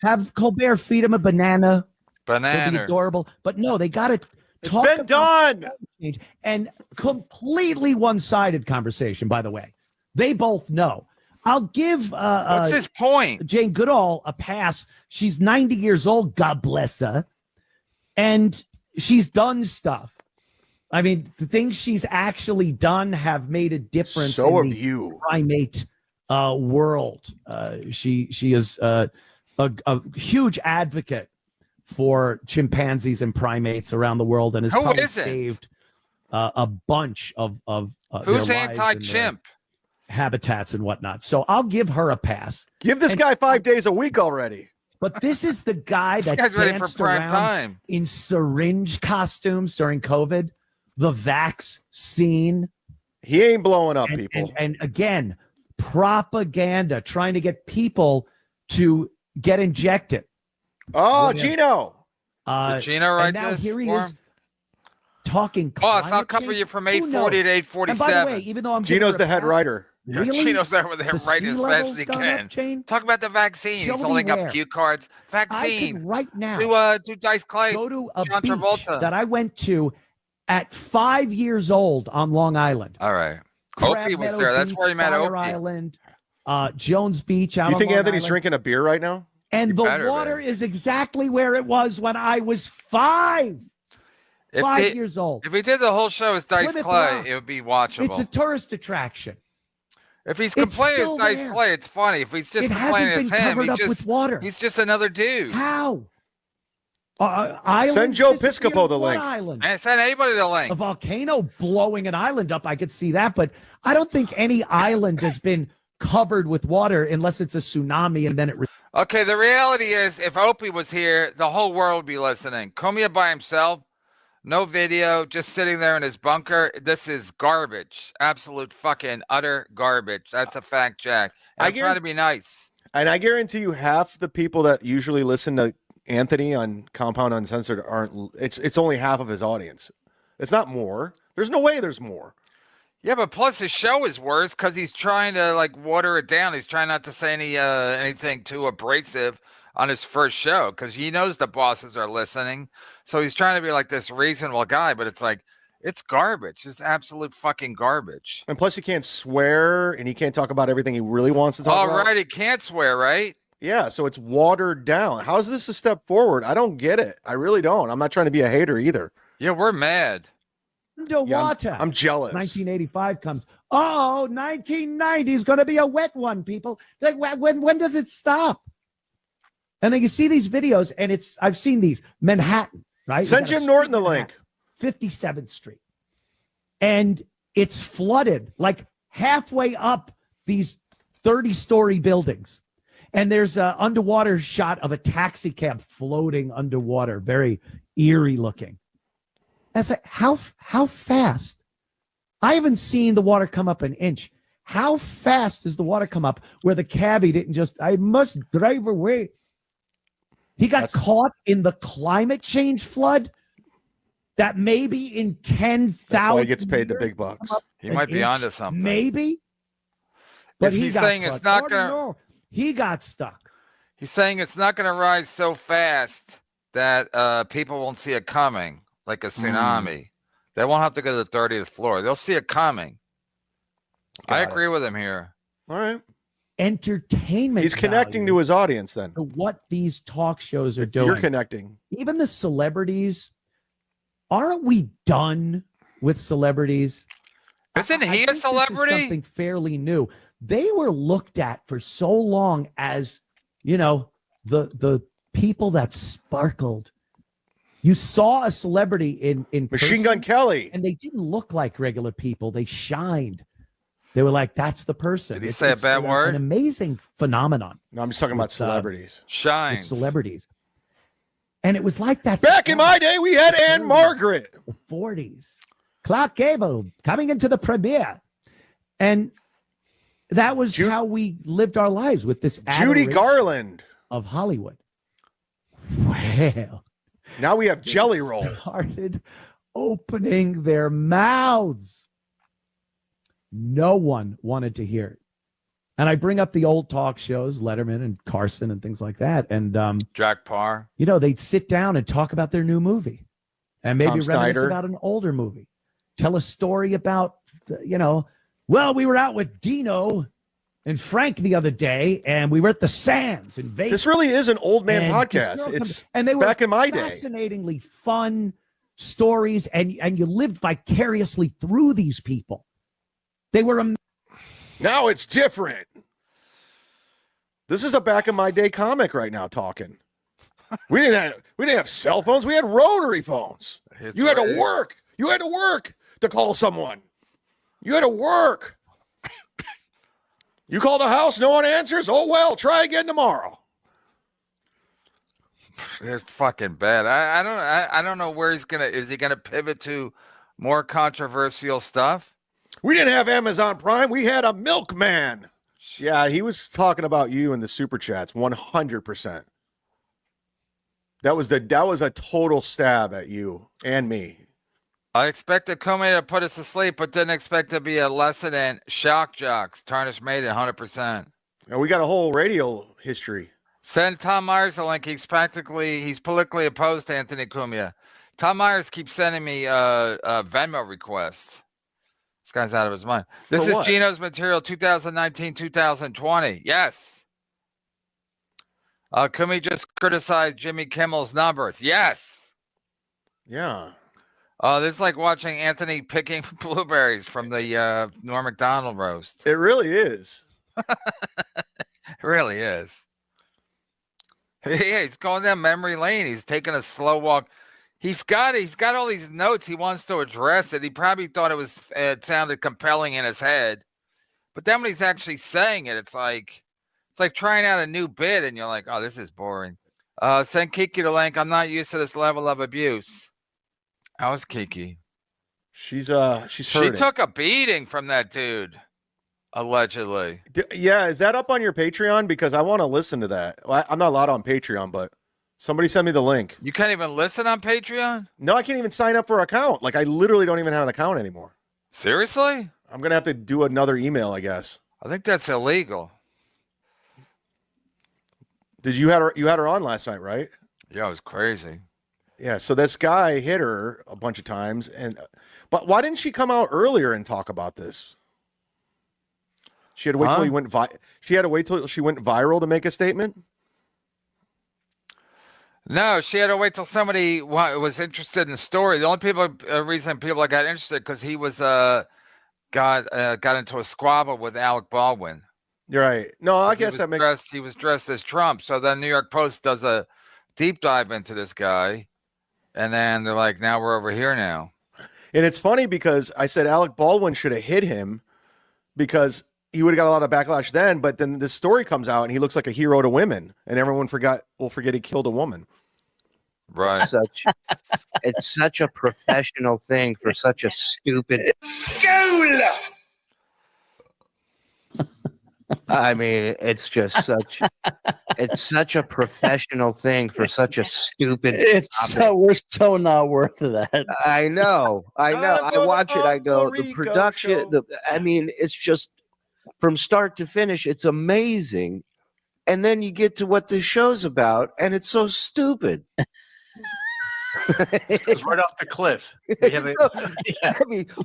Have Colbert feed him a banana. It'll be Banana. adorable. But no, they got to It's talk been about done. climate change. And completely one-sided conversation, by the way. They both know. I'll give What's his point? Jane Goodall a pass. She's 90 years old, God bless her. And she's done stuff. I mean, the things she's actually done have made a difference So in have the you. primate world. She is a huge advocate for chimpanzees and primates around the world, and has Who probably isn't? saved a bunch of Who's their lives and anti-chimp? their habitats and whatnot. So I'll give her a pass. Give this guy 5 days a week already. But this is the guy that guy's ready for danced prime around time. in syringe costumes during COVID. The vaccine. He ain't blowing up people. And again, propaganda, trying to get people to get injected. Oh, Gino. Did Gino write and now this here he for is him? talking. Boss, I'll climate cover change. you from Who 8:40 knows? to 8:47. And by the way, even though I'm Gino's the head writer. Really? Gino's there with him The right as sea best level's he gone can. up, Jane? Talk about the vaccine. Show He's me holding where. up cue cards. I Vaccine. could right now To Dice Clay. go to a John beach Travolta. that I went to at 5 years old on Long Island. All right. Crab Opie was Meadow there. That's Beach, where he met Fire Opie. Island, Jones Beach out You on think Long Anthony's Island. drinking a beer right now? And the better water be. is exactly where it was when I was 5 years old. If he did the whole show as Dice Plymouth Clay, Rock. it would be watchable. It's a tourist attraction. If he's It's complaining as still Dice there. Clay, it's funny. If he's just It complaining hasn't as been him, covered up with water. he's just another dude. How? Islands Send Joe disappeared? Piscopo the What link. Island? And send anybody the link. A volcano blowing an island up, I could see that, but I don't think any island has been covered with water unless it's a tsunami and then it. Okay, the reality is, if Opie was here, the whole world would be listening. Cumia by himself, no video, just sitting there in his bunker. This is garbage. Absolute fucking utter garbage. That's a fact, Jack. And I'm trying to be nice. And I guarantee you half the people that usually listen to Anthony on Compound Uncensored aren't. It's only half of his audience. It's not more. There's no way there's more. Yeah, but plus his show is worse because he's trying to like water it down. He's trying not to say anything too abrasive on his first show because he knows the bosses are listening. So he's trying to be like this reasonable guy, but it's like, it's garbage. It's absolute fucking garbage. And plus, he can't swear, and he can't talk about everything he really wants to talk about. All right, he can't swear, right? Yeah, so it's watered down. How is this a step forward? I don't get it. I really don't. I'm not trying to be a hater either. Yeah, we're mad. Water. I'm jealous. 1985 comes. Oh, 1990 is going to be a wet one, people. Like, when does it stop? And then you see these videos, and I've seen these. Manhattan, right? Send Jim Norton the link. 57th Street. And it's flooded like halfway up these 30-story buildings. And there's an underwater shot of a taxi cab floating underwater, very eerie looking. That's like, how fast? I haven't seen the water come up an inch. How fast does the water come up where the cabbie didn't just, I must drive away? He got caught in the climate change flood that maybe in 10,000 That's why he gets paid the big bucks. He might be onto something. Maybe. But he's saying it's not going to. No, he got stuck. He's saying it's not going to rise so fast that people won't see it coming, like a tsunami. They won't have to go to the 30th floor. They'll see it coming. I agree with him here. All right. Entertainment. He's connecting to his audience then. To what these talk shows are doing. You're connecting. Even the celebrities. Aren't we done with celebrities? Isn't he I a think this is celebrity? something fairly new. They were looked at for so long as, the people that sparkled. You saw a celebrity in Machine person, Gun Kelly. and they didn't look like regular people. They shined. They were like, that's the person. Did he say a bad word? An amazing phenomenon. No, I'm just talking about celebrities. Shines. With celebrities. And it was like that. Back in my day, we had Anne Margaret. 40s. Clark Gable coming into the premiere. And that was how we lived our lives with this Judy adoration Garland of Hollywood. Well, now we have Jelly Roll. Started opening their mouths. No one wanted to hear it. And I bring up the old talk shows, Letterman and Carson and things like that. And Jack Parr. they'd sit down and talk about their new movie and maybe Tom reminisce Snyder. about an older movie. Tell a story about, well, we were out with Dino and Frank the other day, and we were at the Sands in Vegas. This really is an old man And podcast. this girl It's and they were back in my day. fascinatingly fun stories, and you lived vicariously through these people. They were Now it's different. This is a back in my day comic right now talking. We didn't have cell phones. We had rotary phones. You had to work. You had to work to call someone. You had to work. You call the house, no one answers. Oh well, try again tomorrow. It's fucking bad. I don't know where he's gonna. Is he gonna pivot to more controversial stuff? We didn't have Amazon Prime. We had a milkman. Yeah, he was talking about you in the super chats. 100%. That was a total stab at you and me. I expected Cumia to put us to sleep, but didn't expect to be a lesson in shock jocks. Tarnish made it 100%. And we got a whole radio history. Send Tom Myers a link. He's politically opposed to Anthony Cumia. Tom Myers keeps sending me Venmo requests. This guy's out of his mind. This is Gino's material 2019-2020. Yes. Cumia just criticized Jimmy Kimmel's numbers. Yes. Yeah. This is like watching Anthony picking blueberries from the Norm Macdonald roast. It really is. It really is. Yeah, he's going down memory lane. He's taking a slow walk. He's got all these notes he wants to address it. He probably thought it sounded compelling in his head, but then when he's actually saying it, it's like trying out a new bit, and you're like, oh, this is boring. Send Kiki the link. I'm not used to this level of abuse. How's Kiki? She's hurting. She took a beating from that dude. Allegedly. Yeah, is that up on your Patreon? Because I want to listen to that. Well, I'm not allowed on Patreon, but somebody send me the link. You can't even listen on Patreon? No, I can't even sign up for an account. Like, I literally don't even have an account anymore. Seriously? I'm going to have to do another email, I guess. I think that's illegal. Did you had her on last night, right? Yeah, it was crazy. Yeah, so this guy hit her a bunch of times, but why didn't she come out earlier and talk about this? She had to wait till she had to wait till she went viral to make a statement. No, she had to wait till somebody was interested in the story. The only reason people got interested because he was got into a squabble with Alec Baldwin. You're right. No, I guess that makes he was dressed as Trump. So then New York Post does a deep dive into this guy, and then they're like, "Now we're over here now." And it's funny because I said Alec Baldwin should have hit him because he would have got a lot of backlash then, but then this story comes out and he looks like a hero to women, and everyone will forget he killed a woman. Right. It's such a professional thing for such a stupid school. I mean, it's just such a professional thing for such a stupid. We're so not worth that. I know. I watch it. I go, the production. It's just from start to finish. It's amazing, and then you get to what this show's about, and it's so stupid. It's right off the cliff.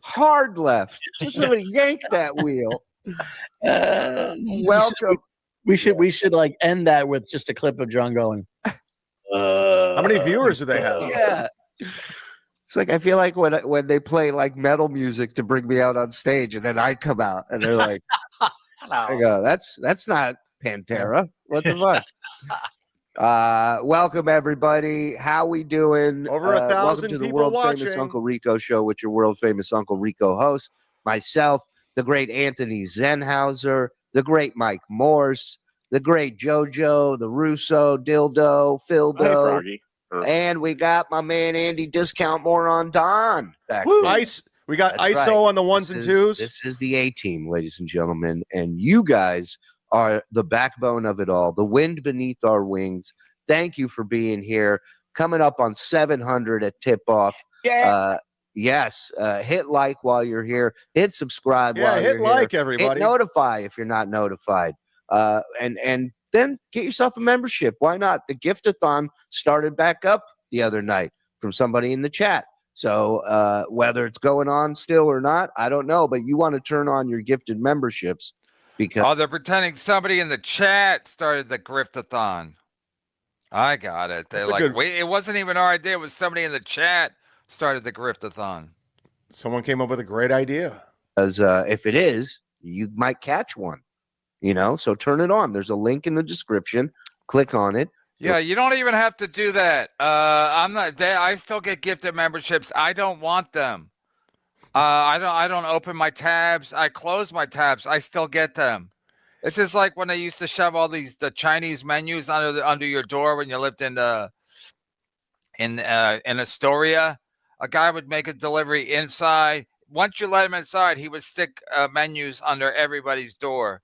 Hard left. Just somebody yank that wheel. Welcome. We should like end that with just a clip of John going. How many viewers do they have? Yeah. It's like I feel like when they play like metal music to bring me out on stage, and then I come out and they're like, I go, that's not Pantera. What the fuck? Welcome everybody. How we doing? Over 1,000 welcome to the people world watching. famous Uncle Rico show with your world famous Uncle Rico host, myself, the great Anthony Zenhauser, the great Mike Morse, the great JoJo, the Russo, Dildo, Phildo, and we got my man Andy Discount Moron Don back there. We got That's ISO right. on the ones and twos. This is the A team, ladies and gentlemen, and you guys are the backbone of it all, the wind beneath our wings. Thank you for being here. Coming up on 700 at tip-off. Yeah. Yes, hit like while you're here. Hit subscribe while you're hit like, here. everybody. Hit notify if you're not notified. And then get yourself a membership. Why not? The Giftathon started back up the other night from somebody in the chat. So whether it's going on still or not, I don't know. But you want to turn on your gifted memberships because they're pretending somebody in the chat started the Griftathon. I got it. They're like, wait, it wasn't even our idea. It was somebody in the chat started the Griftathon. Someone came up with a great idea. Because if it is, you might catch one. So turn it on. There's a link in the description. Click on it. Yeah, you don't even have to do that. I still get gifted memberships. I don't want them. I don't open my tabs. I close my tabs. I still get them. It's just like when they used to shove all the Chinese menus under your door when you lived in Astoria. A guy would make a delivery inside. Once you let him inside, he would stick menus under everybody's door.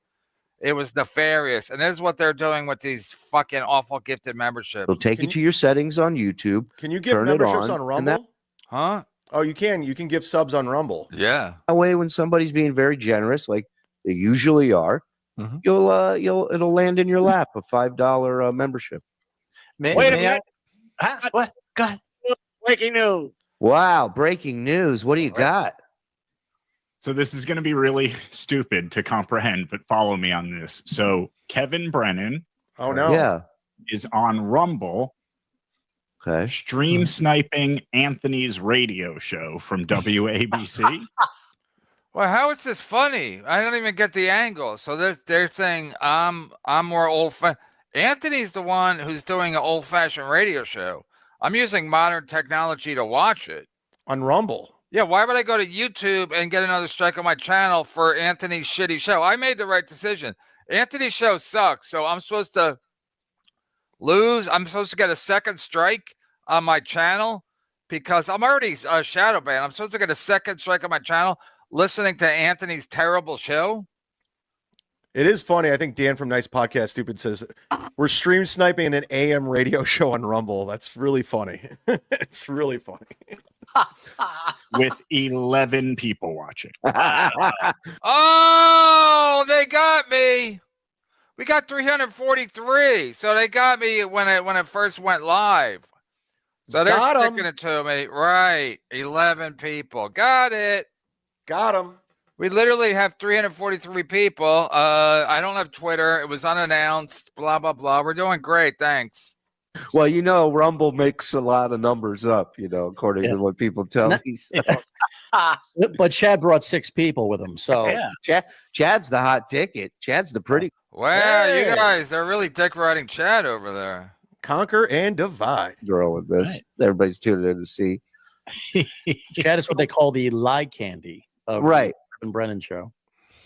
It was nefarious. And this is what they're doing with these fucking awful gifted memberships. So take it to your settings on YouTube. Can you give memberships on Rumble? Huh? Oh, you can. You can give subs on Rumble. Yeah. That way, when somebody's being very generous, like they usually are, it'll land in your lap a $5 membership. Wait a minute. What? Go ahead. Breaking news. Wow, breaking news. What do you got? So this is going to be really stupid to comprehend, but follow me on this. So Kevin Brennan, is on Rumble. Okay. Stream sniping Anthony's radio show from WABC. Well, how is this funny? I don't even get the angle. So they're saying I'm more old-fashioned. Anthony's the one who's doing an old-fashioned radio show. I'm using modern technology to watch it on Rumble. Yeah, why would I go to YouTube and get another strike on my channel for Anthony's shitty show? I made the right decision. Anthony's show sucks, so I'm supposed to lose. I'm supposed to get a second strike on my channel because I'm already shadow banned. I'm supposed to get a second strike on my channel listening to Anthony's terrible show. It is funny. I think Dan from Nice Podcast Stupid says we're stream sniping an AM radio show on Rumble. That's really funny. It's really funny. With 11 people watching. Oh, they got me. We got 343. So they got me when it first went live. So they're sticking it to me. Right. 11 people. Got it. Got them. We literally have 343 people. I don't have Twitter. It was unannounced. Blah, blah, blah. We're doing great. Thanks. Well, Rumble makes a lot of numbers up, according to what people tell me. So. But Chad brought 6 people with him. So Chad's the hot ticket. Chad's the pretty. Wow, you guys, they're really dick riding Chad over there. Conquer and divide. Girl with this. Right. Everybody's tuning in to see. Chad is what they call the lie candy of the Kevin Brennan show.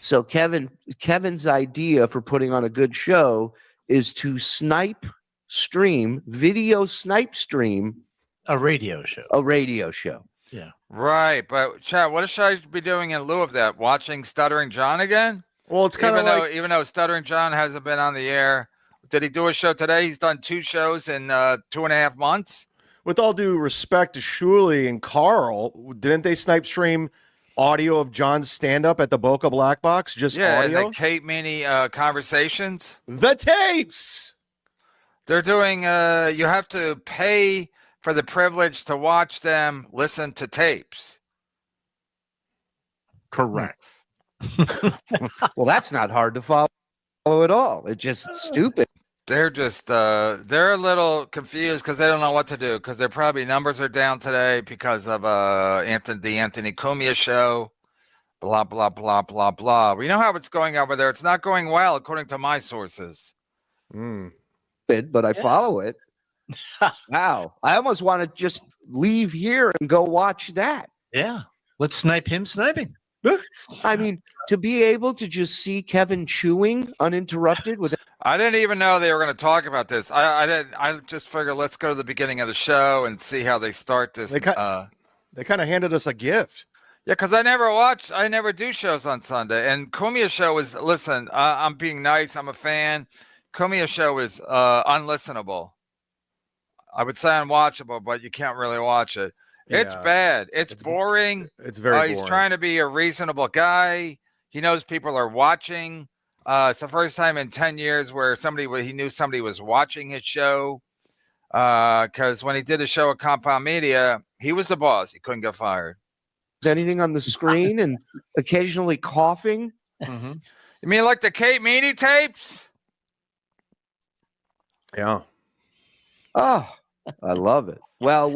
So Kevin's idea for putting on a good show is to video snipe stream a radio show. Yeah. Right. But Chad, what should I be doing in lieu of that? Watching Stuttering John again? Well, it's kind of like, even though Stuttering John hasn't been on the air, did he do a show today? He's done 2 shows in 2.5 months. With all due respect to Shuley and Carl, didn't they snipe stream audio of John's stand-up at the Boca Black Box? Just audio? The Kate Meany conversations. The tapes. They're doing, you have to pay for the privilege to watch them listen to tapes. Correct. Well, that's not hard to follow at all. It's just stupid. They're just, they're a little confused because they don't know what to do because their probably numbers are down today because of the Anthony Cumia show. Blah, blah, blah, blah, blah. We know how it's going over there. It's not going well, according to my sources. But I follow it. Wow. I almost want to just leave here and go watch that. Yeah. Let's snipe him sniping. I mean, to be able to just see Kevin chewing uninterrupted with. I didn't even know they were going to talk about this. I didn't. I just figured let's go to the beginning of the show and see how they start this. They kind of handed us a gift. Yeah, because I never do shows on Sunday. And Cumia show is, listen, I'm being nice. I'm a fan. Cumia show is unlistenable. I would say unwatchable, but you can't really watch it. It's bad. It's boring. It's very boring. He's trying to be a reasonable guy. He knows people are watching. It's the first time in 10 years where he knew somebody was watching his show. Because when he did a show at Compound Media, he was the boss. He couldn't get fired. Anything on the screen and occasionally coughing. Mm-hmm. You mean like the Kate Meany tapes? Yeah. Oh, I love it. Well,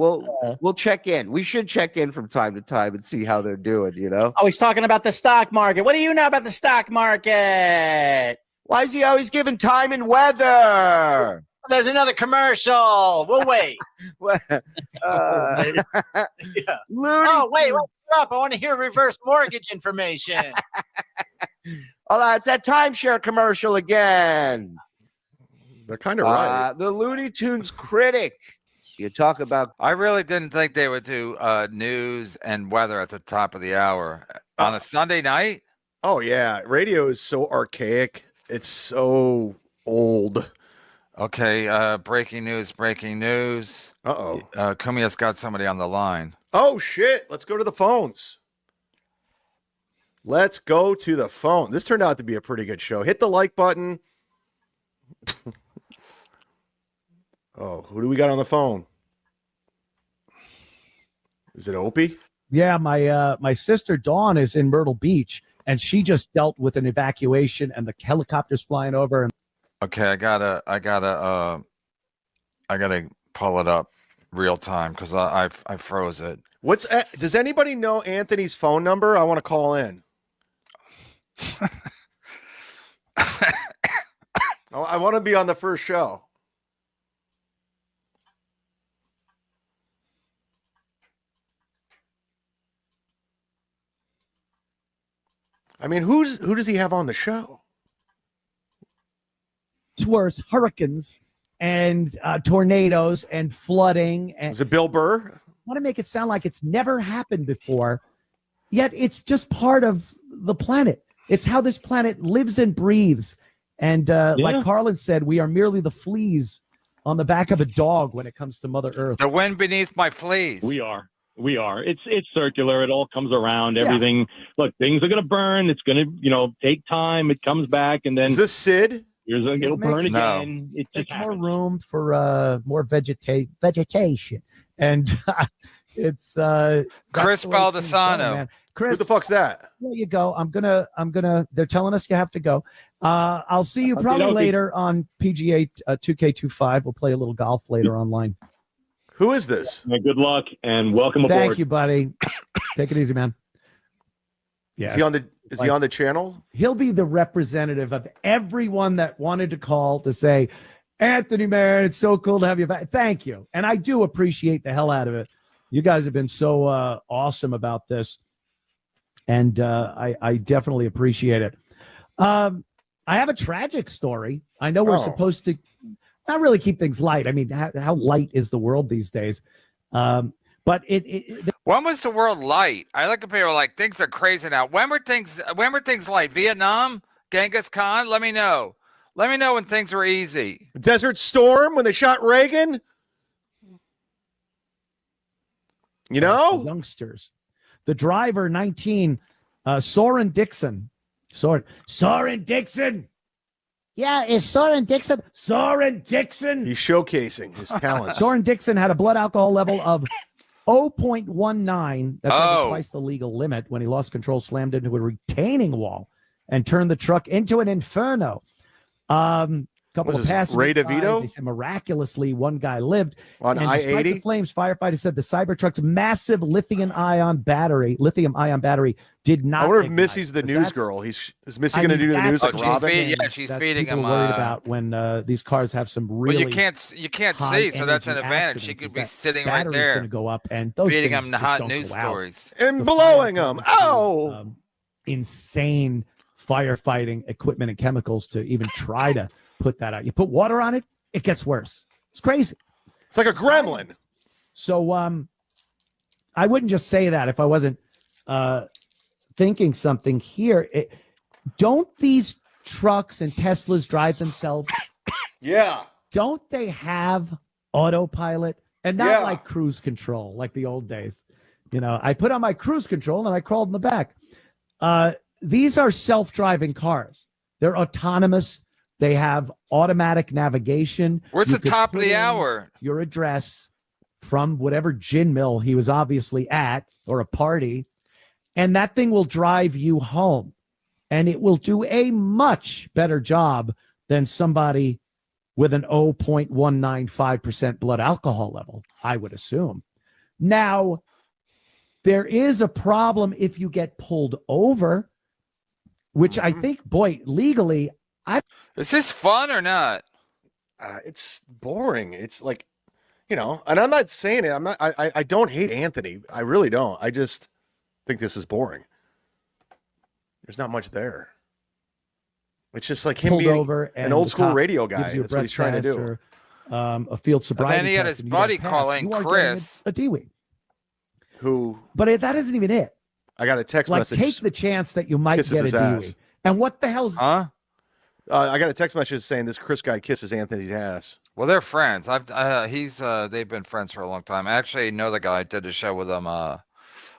we'll check in. We should check in from time to time and see how they're doing, Oh, he's talking about the stock market. What do you know about the stock market? Why is he always giving time and weather? There's another commercial. We'll wait. Yeah. Oh, wait, what's up? I want to hear reverse mortgage information. Oh, it's that timeshare commercial again. They're kind of right. The Looney Tunes critic. You talk about. I really didn't think they would do news and weather at the top of the hour on a Sunday night. Oh yeah, radio is so archaic. It's so old. Okay, breaking news. Uh-oh. Cumia's got somebody on the line. Oh shit! Let's go to the phones. Let's go to the phone. This turned out to be a pretty good show. Hit the like button. Oh, who do we got on the phone? Is it Opie? Yeah, my sister Dawn is in Myrtle Beach, and she just dealt with an evacuation, and the helicopter's flying over. And Okay, I gotta pull it up real time because I froze it. Does anybody know Anthony's phone number? I want to call in. I want to be on the first show. I mean, who does he have on the show? it's worse: hurricanes and tornadoes and flooding. And is it Bill Burr? I want to make it sound like it's never happened before, yet it's just part of the planet. It's how this planet lives and breathes. And like Carlin said, we are merely the fleas on the back of a dog when it comes to Mother Earth. The wind beneath my fleas. We are. It's circular. It all comes around. Everything. Look, things are going to burn. It's going to, take time. It comes back, and then is this Sid? It'll burn again. It makes more room for more vegetation, and it's Chris Baldessano. Chris, who the fuck's that? There you go. I'm gonna. They're telling us you have to go. I'll see you probably later on PGA 2K25. We'll play a little golf later online. Who is this? Good luck and welcome aboard. Thank you, buddy. Take it easy, man. Yeah. Is he on the channel? He'll be the representative of everyone that wanted to call to say, Anthony, man, it's so cool to have you back. Thank you. And I do appreciate the hell out of it. You guys have been so awesome about this. And I definitely appreciate it. I have a tragic story. I know we're supposed to not really keep things light. I mean, how light is the world these days? But when was the world light? I look at people like things are crazy now. When were things light? Vietnam, Genghis Khan. Let me know. Let me know when things were easy. Desert Storm when they shot Reagan. Youngsters. The driver, 19, Soren Dixon. Soren Dixon. Yeah, is Soren Dixon? Soren Dixon. He's showcasing his talents. Soren Dixon had a blood alcohol level of 0.19. That's over twice the legal limit when he lost control, slammed into a retaining wall, and turned the truck into an inferno. Couple of passengers. Ray DeVito? They said miraculously one guy lived. On I-80? Despite the flames, firefighters said the Cybertruck's massive lithium-ion battery did not. I wonder if ignite. Missy's the news girl. Is Missy going to do the news like Robin? She's feeding him. Worried about when these cars have some really. Well, you can't see, so that's an advantage. She could be sitting right there. Going to go up and those feeding him the hot news stories and blowing them. Insane firefighting equipment and chemicals to even try to put that out. You put water on it, it gets worse. It's crazy. It's like a gremlin. So I wouldn't just say that if I wasn't thinking something here. Don't these trucks and Teslas drive themselves? Yeah. Don't they have autopilot? And not like cruise control, like the old days. I put on my cruise control and I crawled in the back. These are self-driving cars. They're autonomous. They have automatic navigation. Where's the top of the hour? Your address from whatever gin mill he was obviously at or a party, and that thing will drive you home. And it will do a much better job than somebody with an 0.195% blood alcohol level, I would assume. Now, there is a problem if you get pulled over, which I think, legally, is this fun or not? It's boring. It's like, and I'm not saying it. I don't hate Anthony. I really don't. I just think this is boring. There's not much there. It's just like him pulled being over and an old the school cop radio gives guy. you a That's what he's trying to breath do. test or, a field sobriety then he had test his and you don't buddy pass, call in you are Chris. getting a D-wing. Who? But that isn't even it. I got a text Like, message. take the chance that you might Kisses get a his D-wing. ass. And what the hell's... Huh? I got a text message saying this Chris guy kisses Anthony's ass. Well, they're friends. They've been friends for a long time. I actually know the guy. I did a show with him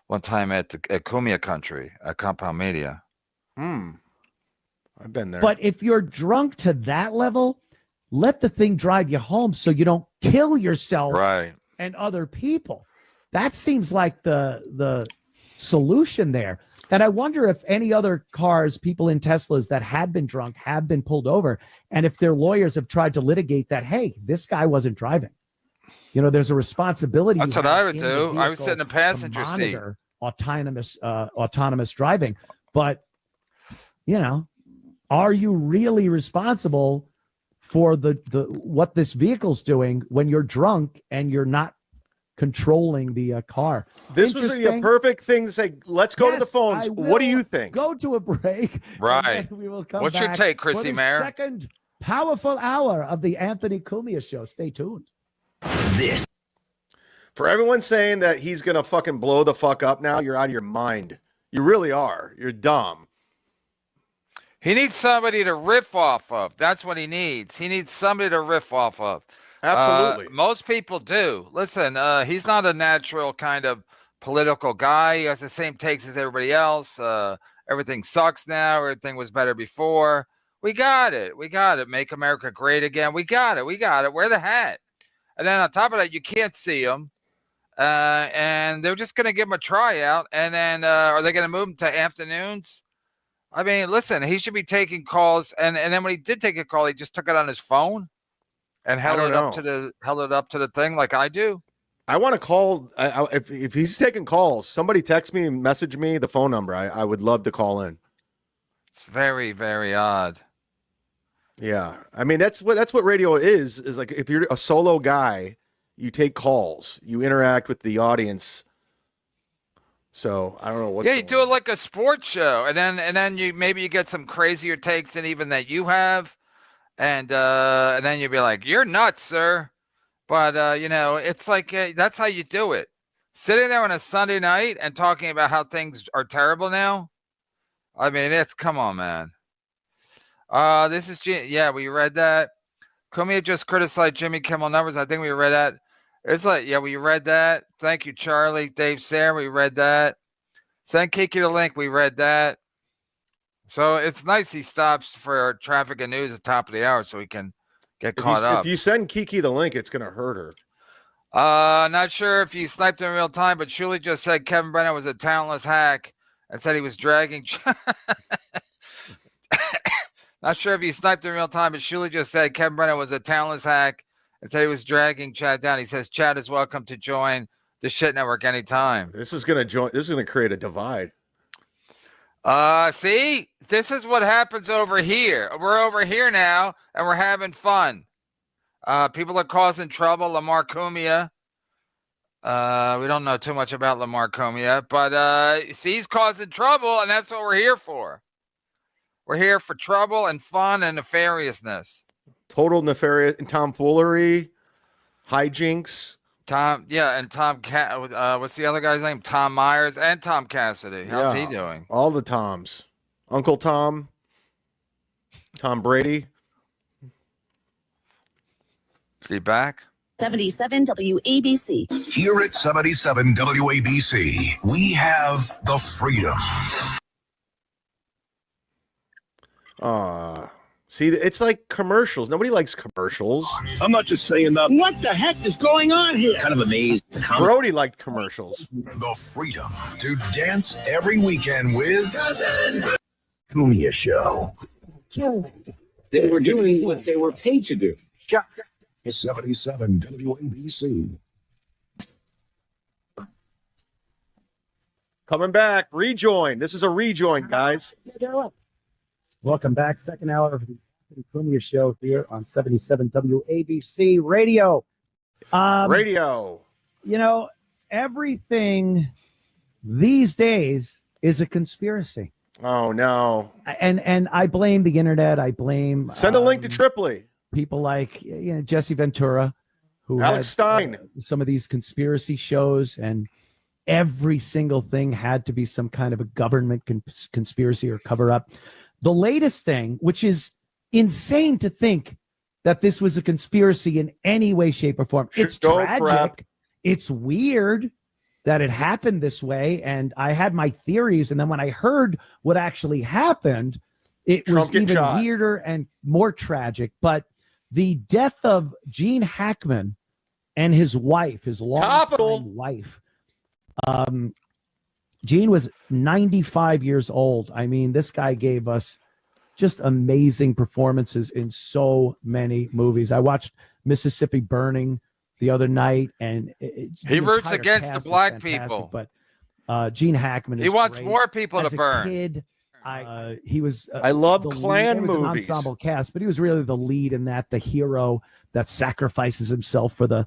one time at Cumia Country at Compound Media. I've been there. But if you're drunk to that level, let the thing drive you home so you don't kill yourself and other people. That seems like the solution there. And I wonder if any other cars, people in Teslas that had been drunk have been pulled over, and if their lawyers have tried to litigate that, hey, this guy wasn't driving. You know, there's a responsibility. That's what I would do. I would sit in the passenger seat. Autonomous driving. But, you know, are you really responsible for the what this vehicle's doing when you're drunk and you're not controlling the car? This was a perfect thing to say. Let's go to the phones. What do you think? Go to a break. Right. We will come What's back your take, Chrissy for the Mayer? second powerful hour of the Anthony Cumia Show. Stay tuned. This. For everyone saying that he's going to fucking blow the fuck up now, you're out of your mind. You really are. You're dumb. He needs somebody to riff off of. That's what he needs. He needs somebody to riff off of. Absolutely. Most people do. Listen, he's not a natural kind of political guy. He has the same takes as everybody else. Everything sucks now. Everything was better before. We got it. We got it. Make America great again. We got it. We got it. Wear the hat. And then on top of that, you can't see him. And they're just going to give him a tryout. And then are they going to move him to afternoons? I mean, listen, he should be taking calls. And then when he did take a call, he just took it on his phone and held it up to the thing like I do. I want to call. If he's taking calls, somebody text me and message me the phone number. I would love to call in. It's very, very odd. Yeah. I mean, that's what radio is like. If you're a solo guy, you take calls, you interact with the audience. So I don't know what. Yeah, you do it like a sports show, and then you maybe you get some crazier takes than even that you have, and then you'd be like, "You're nuts, sir." But you know, it's like that's how you do it. Sitting there on a Sunday night and talking about how things are terrible now. I mean, come on, man. This is we read that. Cumia just criticized Jimmy Kimmel numbers. I think we read that. It's like, we read that. Thank you, Charlie. Dave Sayre, we read that. Send Kiki the link, we read that. So it's nice he stops for traffic and news at the top of the hour so we can get caught up. If you send Kiki the link, it's going to hurt her. Not sure if you sniped in real time, but Shuli just said Kevin Brennan was a talentless hack and said he was dragging. Not sure if you sniped in real time, but Shuli just said Kevin Brennan was a talentless hack and said he was dragging Chad down. He says Chad is welcome to join the Shit Network anytime. This is going to create a divide. See, this is what happens over here. We're over here now, and we're having fun. People are causing trouble. Lamar Cumia. We don't know too much about Lamar Cumia, but see, he's causing trouble, and that's what we're here for. We're here for trouble and fun and nefariousness. Total nefarious and tomfoolery, hijinks. Tom, and Tom. What's the other guy's name? Tom Myers and Tom Cassidy. How's he doing? All the Toms. Uncle Tom. Tom Brady. Is he back? 77 WABC. Here at 77 WABC, we have the freedom. See, it's like commercials. Nobody likes commercials. I'm not just saying that. What the heck is going on here? Kind of amazed. Brody liked commercials. The freedom to dance every weekend with Cumia Show. They were doing what they were paid to do. 77 WABC. Coming back. Rejoin. This is a rejoin, guys. Welcome back. Second hour of the Anthony Cumia Show here on 77 WABC Radio. Radio. You know, everything these days is a conspiracy. Oh no! And I blame the internet. I blame send a link to Tripoli. People like Jesse Ventura, who Alex Stein, some of these conspiracy shows, and every single thing had to be some kind of a government conspiracy or cover up. The latest thing, which is insane to think that this was a conspiracy in any way, shape, or form. It's tragic. It's weird that it happened this way. And I had my theories. And then when I heard what actually happened, it was even weirder and more tragic. But the death of Gene Hackman and his wife, his longtime wife, Gene was 95 years old. I mean, this guy gave us just amazing performances in so many movies. I watched Mississippi Burning the other night, and he roots against the black people. But Gene Hackman, he wants more people to burn. Kid, he was. I love Klan movies. An ensemble cast, but he was really the lead in that, the hero that sacrifices himself for the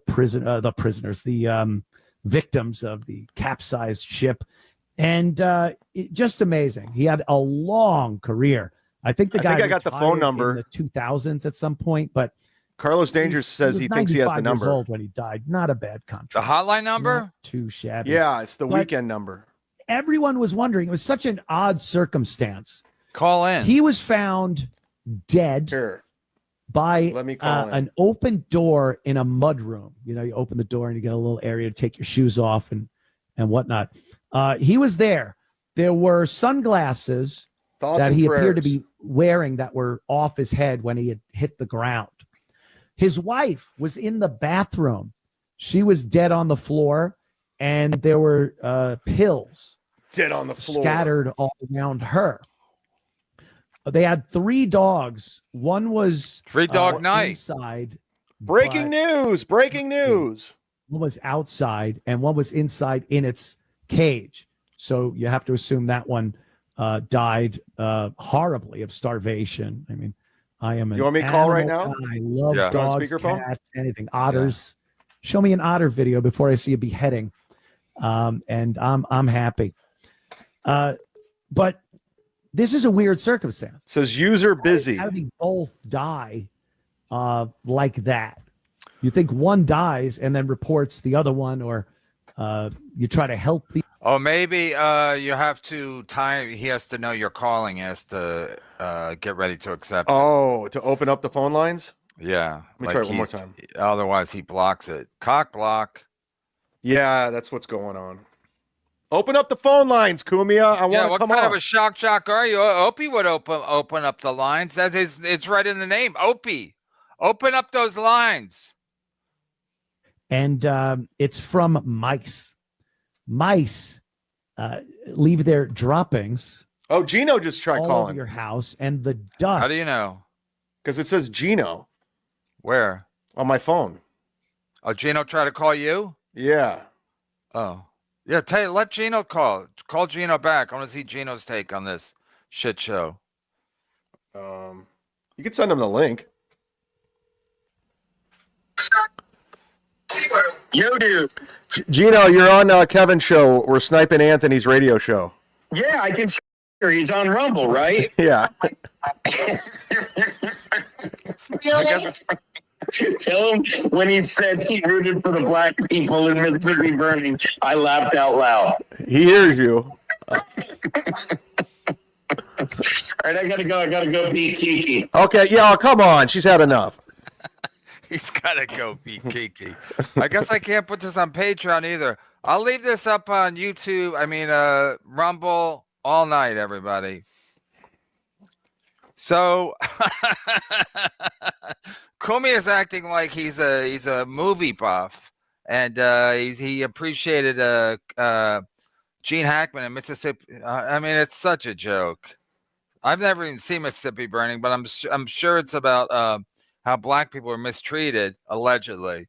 prisoners, the victims of the capsized ship. And just amazing. He had a long career. I think I got the phone number in the 2000s at some point, but Carlos Dangerous says he thinks he has the number. Years old when he died. Not a bad contract. The hotline number? Not too shabby. Yeah, it's the weekend number. Everyone was wondering. It was such an odd circumstance. Call in. He was found dead by an open door in a mudroom. You know, you open the door and you get a little area to take your shoes off and whatnot. He was there. There were sunglasses that he appeared to be wearing that were off his head when he had hit the ground. His wife was in the bathroom. She was dead on the floor, and there were pills dead on the floor scattered all around her. They had 3 dogs. One was dog night inside. Breaking news! One was outside, and one was inside in its cage. So you have to assume that one died horribly of starvation. I mean, I am. You want me to call right now? I love dogs, cats, anything. Otters. Yeah. Show me an otter video before I see a beheading, and I'm happy. But this is a weird circumstance. It says user busy. How do they both die like that? You think one dies and then reports the other one, or you try to help the. Oh, maybe you have to time. He has to know you're calling. He has to get ready to accept. Oh, to open up the phone lines? Yeah. Let me try it one more time. Otherwise, he blocks it. Cock block. Yeah, that's what's going on. Open up the phone lines, Cumia. I want to come on. What kind of a shock jock are you? Opie would open up the lines. It's right in the name. Opie. Open up those lines. And it's from mice. Mice leave their droppings. Oh, Gino just tried calling over your house, and the dust. How do you know? Because it says Gino. Where? On my phone. Oh, Gino tried to call you? Yeah. Oh. Yeah, let Gino call. Call Gino back. I want to see Gino's take on this shit show. You could send him the link. Yo, dude. Gino, you're on Kevin's show. We're sniping Anthony's radio show. Yeah, I can hear he's on Rumble, right? Yeah. Tell him when he said he rooted for the black people in Mississippi Burning, I laughed out loud. He hears you. All right, I gotta go beat Kiki. Okay, yeah, come on. She's had enough. He's gotta go beat Kiki. I guess I can't put this on Patreon either. I'll leave this up on YouTube. I mean, Rumble all night, everybody. So Cumia is acting like he's a movie buff, and he appreciated Gene Hackman in Mississippi. I mean, it's such a joke. I've never even seen Mississippi Burning, but I'm sure it's about how black people are mistreated, allegedly.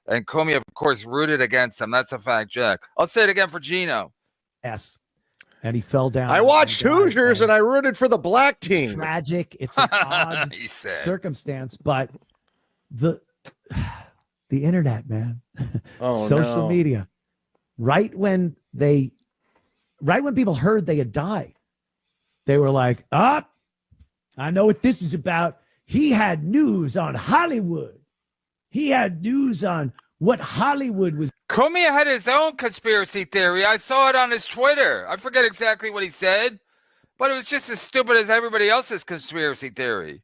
And Cumia, of course, rooted against them. That's a fact, Jack. I'll say it again for Gino. Yes. And he fell down. I watched Hoosiers and I rooted for the black team. It's tragic. It's an odd circumstance, but the internet, man. Social media. Right when people heard they had died, They were like, I know what this is about. He had news on Hollywood. He had news on what Hollywood was. Cumia had his own conspiracy theory. I saw it on his Twitter. I forget exactly what he said, but it was just as stupid as everybody else's conspiracy theory.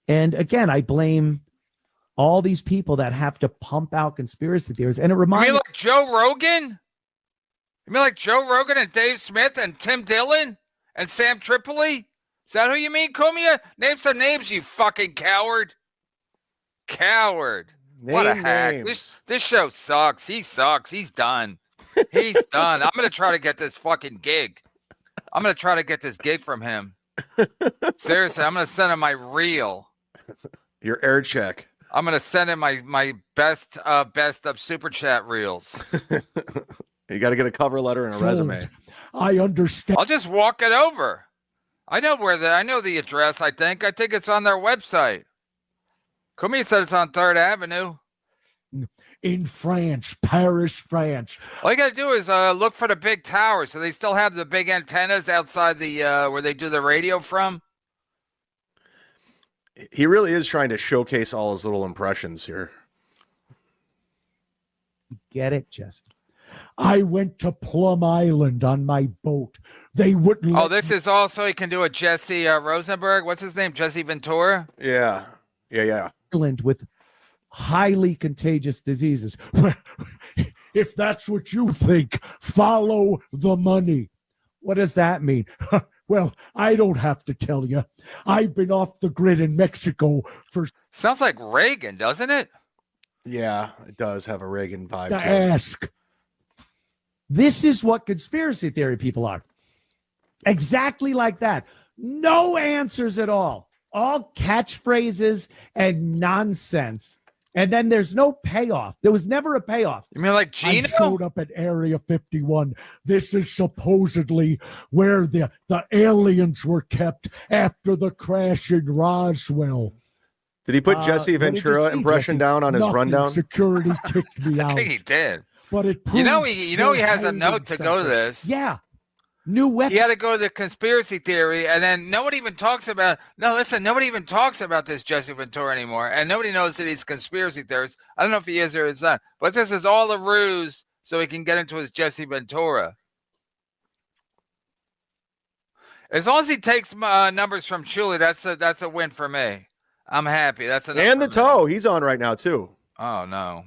And again, I blame all these people that have to pump out conspiracy theories. And it reminds me. You mean like Joe Rogan? You mean like Joe Rogan and Dave Smith and Tim Dillon and Sam Tripoli? Is that who you mean, Cumia? Name some names, you fucking coward. Coward. What a hack. This show sucks. He sucks. He's done. He's done. I'm going to try to get this fucking gig. I'm going to try to get this gig from him. Seriously, I'm going to send him my reel. Your air check. I'm going to send him my best of super chat reels. You got to get a cover letter and a resume. I understand. I'll just walk it over. I know the address, I think. I think it's on their website. Cumia said it's on 3rd Avenue. In France, Paris, France. All you got to do is look for the big tower. So they still have the big antennas outside the where they do the radio from. He really is trying to showcase all his little impressions here. Get it, Jesse? I went to Plum Island on my boat. They wouldn't. Oh, this is also he can do a Jesse Rosenberg. What's his name? Jesse Ventura. Yeah. Island with highly contagious diseases. If that's what you think, follow the money. What does that mean? Well, I don't have to tell you. I've been off the grid in Mexico for. Sounds like Reagan, doesn't it? Yeah, it does have a Reagan vibe to to it. ask. This is what conspiracy theory people are. Exactly like that. No answers at all. All catchphrases and nonsense. And then there's no payoff. There was never a payoff. You mean like Gino? I showed up at Area 51. This is supposedly where the aliens were kept after the crash in Roswell. Did he put Jesse Ventura impression down on his rundown? Security kicked me out. I think he did. But it he has a note to go to this. Yeah. New weapon. He had to go to the conspiracy theory, and then nobody even talks about. No, listen, nobody even talks about this Jesse Ventura anymore, and nobody knows that he's conspiracy theorist. I don't know if he is or is not, but this is all a ruse so he can get into his Jesse Ventura. As long as he takes numbers from Chuli, that's a win for me. I'm happy. That's enough. And the toe, he's on right now too. Oh no,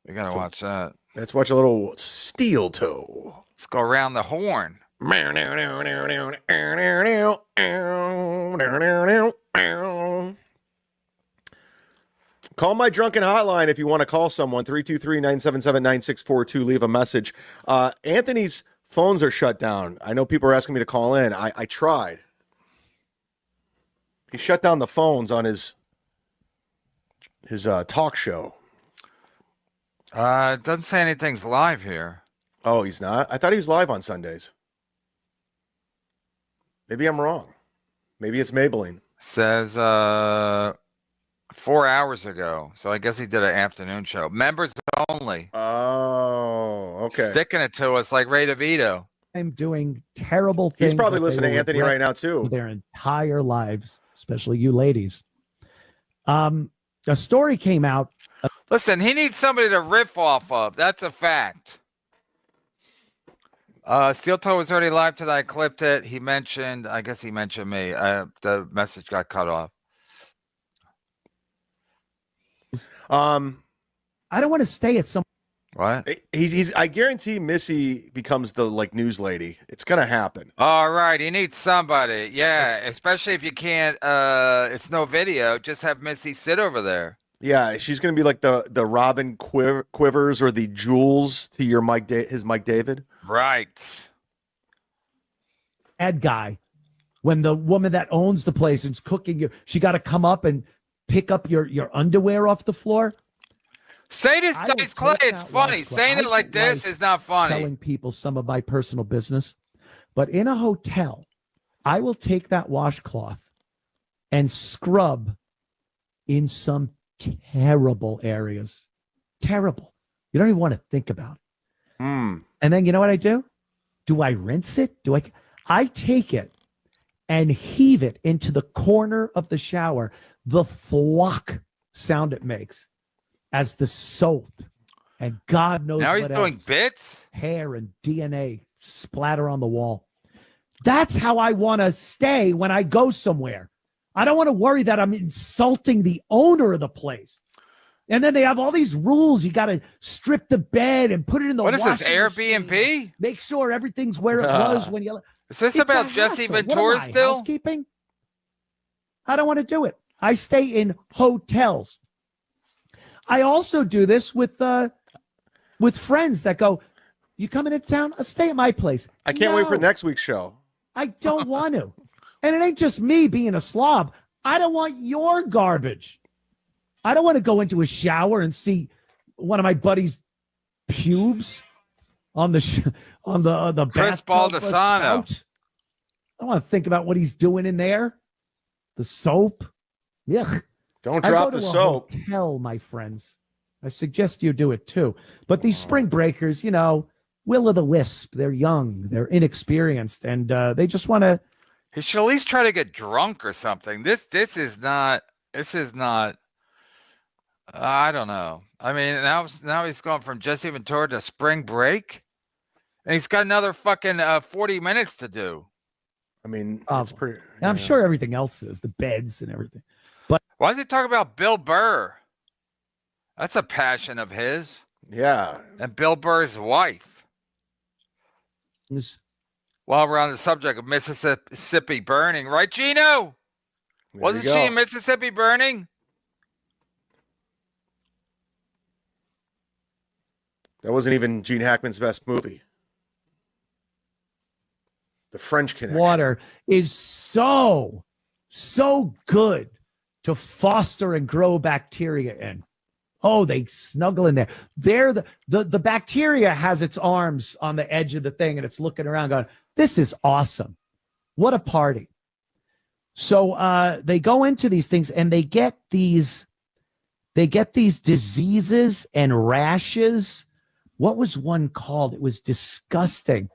we gotta watch that. Let's watch a little steel toe. Let's go around the horn. Call my drunken hotline if you want to call someone. 323-977-9642. Leave a message. Anthony's phones are shut down. I know people are asking me to call in. I tried. He shut down the phones on his talk show. It doesn't say anything's live here. Oh, he's not? I thought he was live on Sundays. Maybe I'm wrong. Maybe it's Maybelline. Says 4 hours ago. So I guess he did an afternoon show. Members only. Oh, okay. Sticking it to us like Ray DeVito. I'm doing terrible things. He's probably listening to Anthony right now, too. Their entire lives, especially you ladies. A story came out. Listen, he needs somebody to riff off of. That's a fact. Steel Toe was already live today. I clipped it. I guess he mentioned me. The message got cut off. I don't want to stay at some. What? I guarantee Missy becomes the news lady. It's gonna happen. All right, he needs somebody. Yeah, especially if you can't. It's no video. Just have Missy sit over there. Yeah, she's gonna be like the Robin Quivers or the Jules to your his Mike David. Right. Ad guy, when the woman that owns the place is cooking you, she got to come up and pick up your underwear off the floor. Say this, Dice Clay. It's funny. Saying it like this is not funny. Telling people some of my personal business, but in a hotel, I will take that washcloth and scrub in some terrible areas. Terrible. You don't even want to think about it. And then you know what I do? Do I rinse it? I take it and heave it into the corner of the shower. The thwack sound it makes as the soap and God knows now what he's doing else, bits, hair and DNA splatter on the wall. That's how I want to stay when I go somewhere. I don't want to worry that I'm insulting the owner of the place. And then they have all these rules. You got to strip the bed and put it in the What is this, washing Airbnb? machine. Make sure everything's where it was when you. Is this It's about a Jesse hassle. Ventura What am I, still? housekeeping? I don't want to do it. I stay in hotels. I also do this with friends that go, you coming into town? I'll stay at my place. I can't wait for next week's show. I don't want to. And it ain't just me being a slob. I don't want your garbage. I don't want to go into a shower and see one of my buddies' pubes on the Chris bathtub Baldessano. spout. I want to think about what he's doing in there. The soap. Yuck. Don't drop the soap. Hotel, my friends. I suggest you do it too. But these spring breakers, will-o'-the-wisp. They're young. They're inexperienced. And they just want to. He should at least try to get drunk or something. This is not. I don't know. I mean, now he's gone from Jesse Ventura to spring break, and he's got another fucking 40 minutes to do. I mean, it's pretty. And I'm sure everything else is the beds and everything. But why does he talk about Bill Burr? That's a passion of his. Yeah. And Bill Burr's wife. While we're on the subject of Mississippi burning, right, Gino? Wasn't she in Mississippi burning? That wasn't even Gene Hackman's best movie. The French Connection. Water is so good to foster and grow bacteria in. Oh, they snuggle in there. The bacteria has its arms on the edge of the thing and it's looking around going, this is awesome. What a party. So they go into these things and they get these diseases and rashes. What was one called? It was disgusting.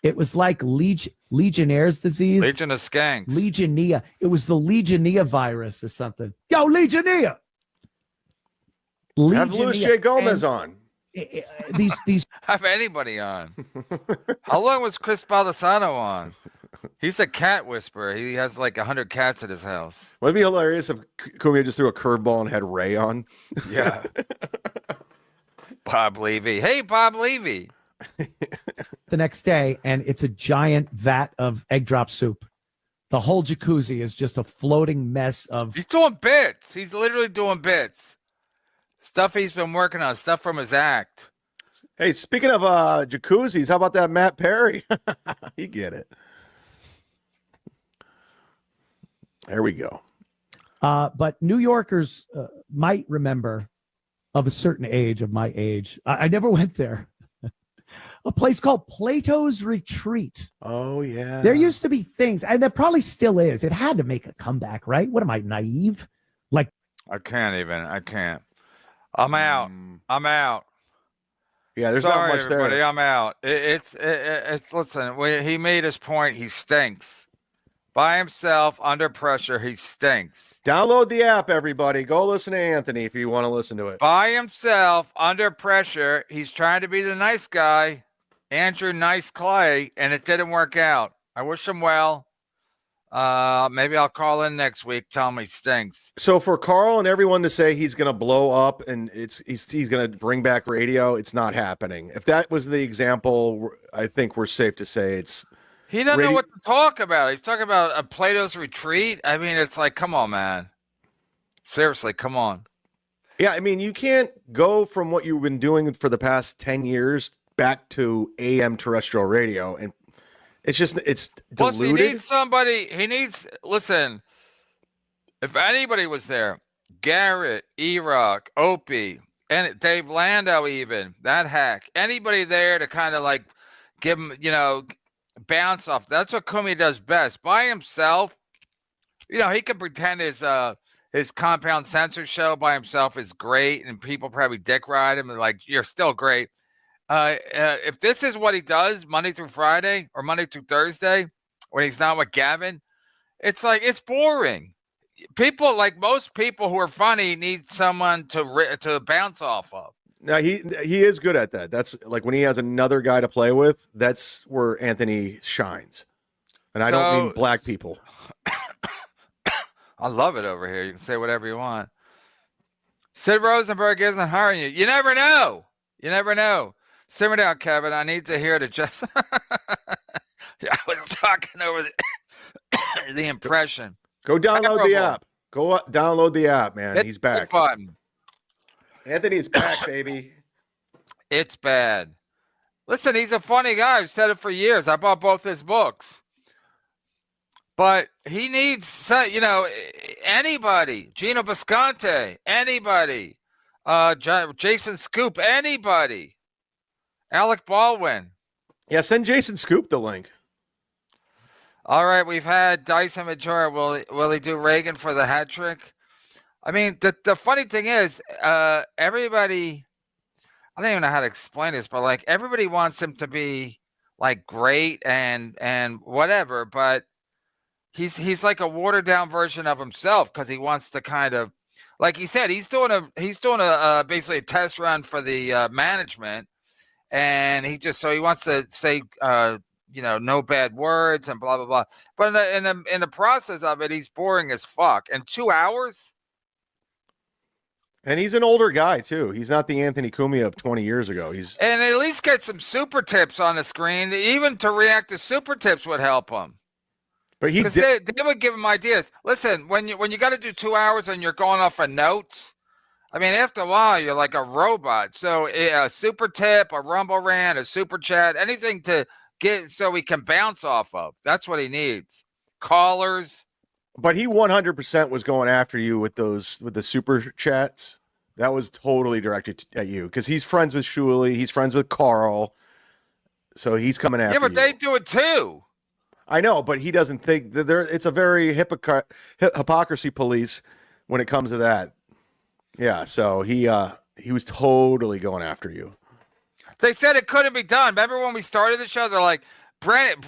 It was like Legionnaire's disease. Legion of Skanks. Legionella. It was the Legionella virus or something. Yo, Legionella. Have Luis J. Gomez on. These have anybody on. How long was Chris Baldessano on? He's a cat whisperer. He has like 100 cats at his house. Would it be hilarious if Cumia just threw a curveball and had Ray on? Yeah. Bob Levy. Hey, Bob Levy. The next day, and it's a giant vat of egg drop soup. The whole jacuzzi is just a floating mess of. He's doing bits. He's literally doing bits. Stuff he's been working on, stuff from his act. Hey, speaking of jacuzzis, how about that Matt Perry? You get it. There we go. But New Yorkers might remember of a certain age, of my age. I never went there. A place called Plato's Retreat. Oh, yeah. There used to be things, and there probably still is. It had to make a comeback, right? What am I, naive? Like, I can't. I'm out. I'm out. Yeah, there's Sorry, not much everybody, there. I'm out. It's listen, when he made his point, he stinks. By himself, under pressure, he stinks. Download the app, everybody. Go listen to Anthony if you want to listen to it. By himself, under pressure, he's trying to be the nice guy, Andrew Nice Clay, and it didn't work out. I wish him well. Maybe I'll call in next week, tell him he stinks. So for Carl and everyone to say he's going to blow up and he's going to bring back radio, it's not happening. If that was the example, I think we're safe to say it's. He doesn't know what to talk about. He's talking about a Plato's Retreat. I mean, it's like, come on, man. Seriously, come on. Yeah, I mean, you can't go from what you've been doing for the past 10 years back to AM terrestrial radio. And it's diluted. Plus, he needs, listen, if anybody was there, Garrett, E-Rock, Opie, and Dave Landau even, that hack, anybody there to kind of like give him, bounce off. That's what Cumia does best. By himself, he can pretend his compound sensor show by himself is great, and people probably dick ride him and like, you're still great. If this is what he does Monday through Friday or Monday through Thursday, when he's not with Gavin, it's like it's boring. People, like most people who are funny, need someone to bounce off of. Now he is good at that. That's like when he has another guy to play with. That's where Anthony shines. And I don't mean black people. I love it over here. You can say whatever you want. Sid Rosenberg isn't hiring you. You never know. You never know. Simmer down, Kevin. I need to hear the just. I was talking over the impression. Go download the app. Go download the app, man. Hit He's back. the button. Anthony's back, baby. It's bad. Listen, he's a funny guy. I've said it for years. I bought both his books. But he needs, anybody. Gino Bisconte, anybody. Jason Scoop, anybody. Alec Baldwin. Yeah, send Jason Scoop the link. All right, we've had Dyson Majora. Will he do Reagan for the hat trick? I mean, the funny thing is, everybody, I don't even know how to explain this, but like everybody wants him to be like great and whatever, but he's like a watered down version of himself because he wants to kind of, like he said, he's doing a basically a test run for the management, and he wants to say no bad words and blah blah blah. But in the process of it, he's boring as fuck. And 2 hours. And he's an older guy too. He's not the Anthony Cumia of 20 years ago. And at least get some super tips on the screen. Even to react to super tips would help him. But they would give him ideas. Listen, when you got to do 2 hours and you're going off of notes, I mean, after a while you're like a robot. So a super tip, a rumble rant, a super chat, anything to get so he can bounce off of. That's what he needs. Callers. But he 100% was going after you with the super chats. That was totally directed at you because he's friends with Shuley. He's friends with Carl. So he's coming after you. Yeah, but they do it too. I know, but he doesn't think that it's a very hypocrisy police when it comes to that. Yeah, so he was totally going after you. They said it couldn't be done. Remember when we started the show? They're like, Brennan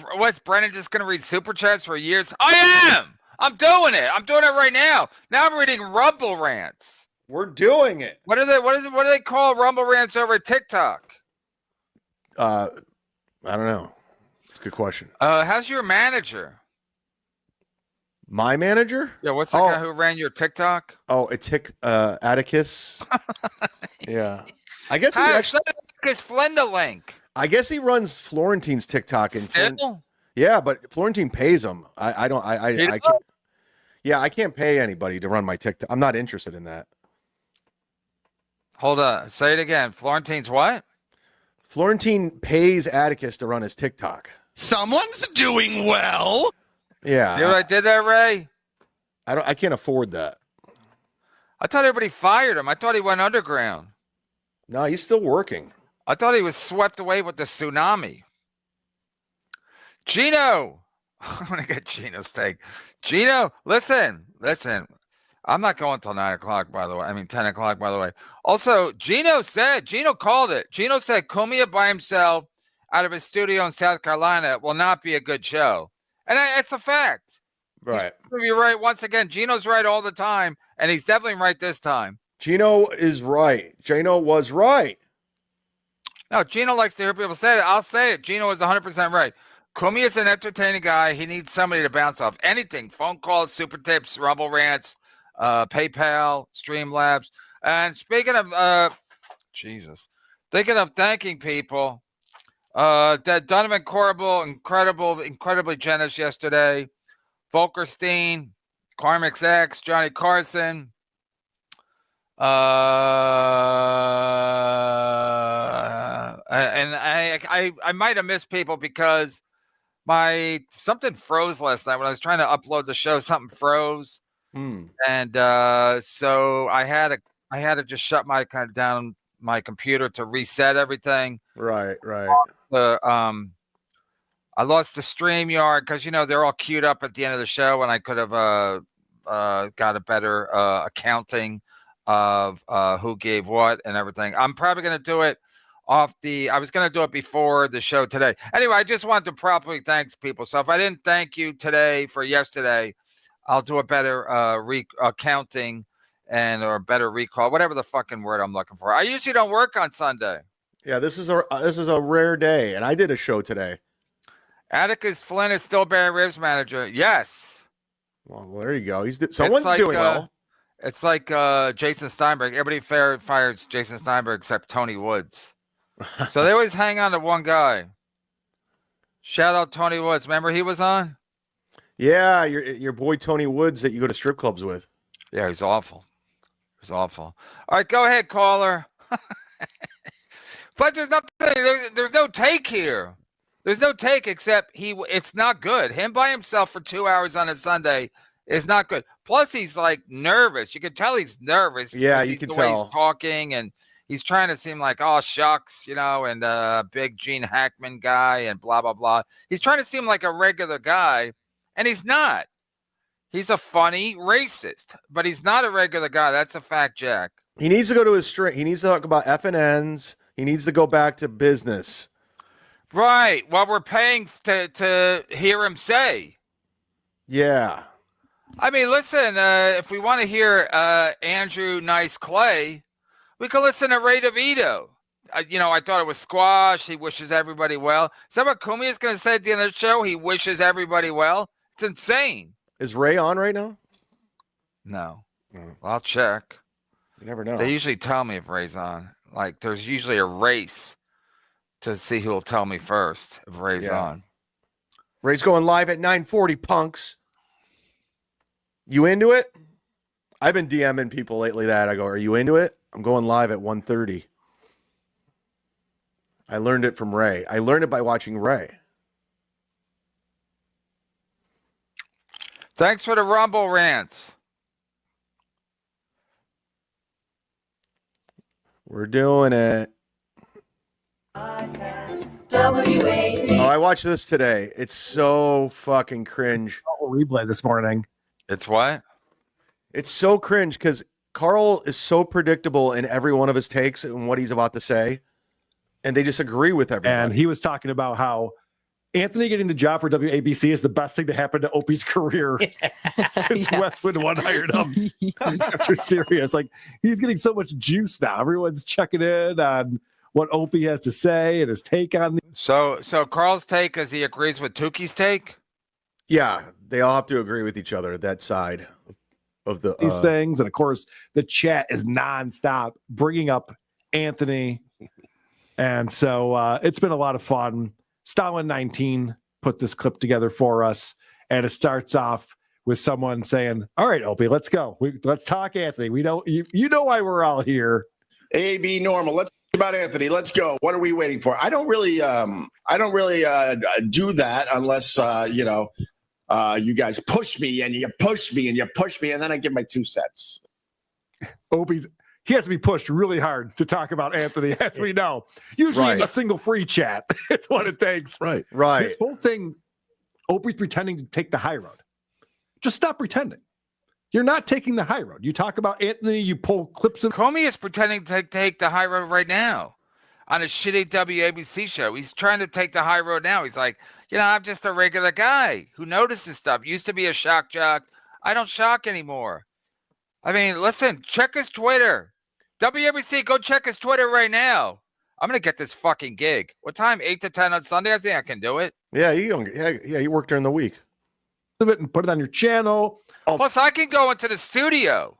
just going to read super chats for years? I am. I'm doing it. I'm doing it right now. Now I'm reading Rumble rants. We're doing it. What do they call Rumble rants over TikTok? I don't know. It's a good question. How's your manager? My manager? Yeah, what's the guy who ran your TikTok? Oh, it's Atticus. Yeah. I guess Atticus Flenda link. I guess he runs Florentine's TikTok and yeah, but Florentine pays him. I can't pay anybody to run my TikTok. I'm not interested in that. Hold on. Say it again. Florentine's what? Florentine pays Atticus to run his TikTok. Someone's doing well. Yeah. See what I did there, Ray? I can't afford that. I thought everybody fired him. I thought he went underground. No, he's still working. I thought he was swept away with the tsunami. Gino. I'm going to get Gino's take. Gino, listen. I'm not going till 9 o'clock, by the way. I mean, 10 o'clock, by the way. Also, Gino called it. Gino said Cumia by himself out of his studio in South Carolina will not be a good show. And it's a fact. Right. You're right. Once again, Gino's right all the time, and he's definitely right this time. Gino is right. Gino was right. No, Gino likes to hear people say it. I'll say it. Gino is 100% right. Cumia is an entertaining guy. He needs somebody to bounce off anything. Phone calls, super tips, Rumble rants, PayPal, Streamlabs. And speaking of, thinking of thanking people, that Donovan Corbel, incredibly generous yesterday. Volkerstein, Carmix X, Johnny Carson. And I might have missed people because something froze last night when I was trying to upload the show. Something froze, and so I had to just shut down my computer to reset everything. Right. I lost the StreamYard because they're all queued up at the end of the show, and I could have got a better accounting of who gave what and everything. I'm probably going to do it I was going to do it before the show today. Anyway, I just wanted to properly thank people. So if I didn't thank you today for yesterday, I'll do a better accounting or better recall, whatever the fucking word I'm looking for. I usually don't work on Sunday. Yeah, this is a rare day, and I did a show today. Atticus Flynn is still Barry Ribs manager. Yes. Well, there you go. Someone's doing well. It's like Jason Steinberg. Everybody fired Jason Steinberg except Tony Woods. So they always hang on to one guy. Shout out Tony Woods. Remember he was on? Yeah, your boy Tony Woods that you go to strip clubs with. Yeah, he's awful. He's awful. All right, go ahead, caller. But there's nothing. There's no take here. There's no take except it's not good. Him by himself for 2 hours on a Sunday is not good. Plus, he's like nervous. You can tell he's nervous. Yeah, you can the tell. way he's talking, and he's trying to seem like, oh, shucks, and big Gene Hackman guy and blah, blah, blah. He's trying to seem like a regular guy, and he's not. He's a funny racist, but he's not a regular guy. That's a fact, Jack. He needs to go to his strength. He needs to talk about FNNs. He needs to go back to business. Right. Well, we're paying to hear him say. Yeah. I mean, listen, if we want to hear Andrew Nice Clay, we can listen to Ray DeVito. I thought it was squash. He wishes everybody well. Is that what Cumia is going to say at the end of the show? He wishes everybody well? It's insane. Is Ray on right now? No. Well, I'll check. You never know. They usually tell me if Ray's on. Like, there's usually a race to see who will tell me first if Ray's on. Ray's going live at 9:40, punks. You into it? I've been DMing people lately that I go, are you into it? I'm going live at 1:30. I learned it from Ray. I learned it by watching Ray. Thanks for the Rumble rants. We're doing it. Oh, I watched this today. It's so fucking cringe. Replay this morning. It's what? It's so cringe because Carl is so predictable in every one of his takes and what he's about to say. And they just agree with everybody. And he was talking about how Anthony getting the job for WABC is the best thing to happen to Opie's career since Westwood One hired him after Sirius. Like, he's getting so much juice now. Everyone's checking in on what Opie has to say and his take on the. So Carl's take is he agrees with Tuki's take? Yeah, they all have to agree with each other, that side of these things. And of course, the chat is nonstop bringing up Anthony. And so it's been a lot of fun. Stalin 19 put this clip together for us, and it starts off with someone saying, all right, Opie, let's go. Let's talk Anthony. We know you know why we're all here. AB normal. Let's talk about Anthony. Let's go. What are we waiting for? I don't really do that unless you guys push me and you push me and you push me, and then I give my 2 cents. He has to be pushed really hard to talk about Anthony, as we know. Usually a single free chat. It's what it takes. Right. This whole thing, Opie's pretending to take the high road. Just stop pretending. You're not taking the high road. You talk about Anthony, you pull clips of. Comey is pretending to take the high road right now on a shitty WABC show. He's trying to take the high road now. He's like, I'm just a regular guy who notices stuff. Used to be a shock jock. I don't shock anymore. I mean, listen, check his Twitter. WABC, go check his Twitter right now. I'm going to get this fucking gig. What time? 8 to 10 on Sunday? I think I can do it. Yeah, you work during the week. And put it on your channel. Plus, I can go into the studio.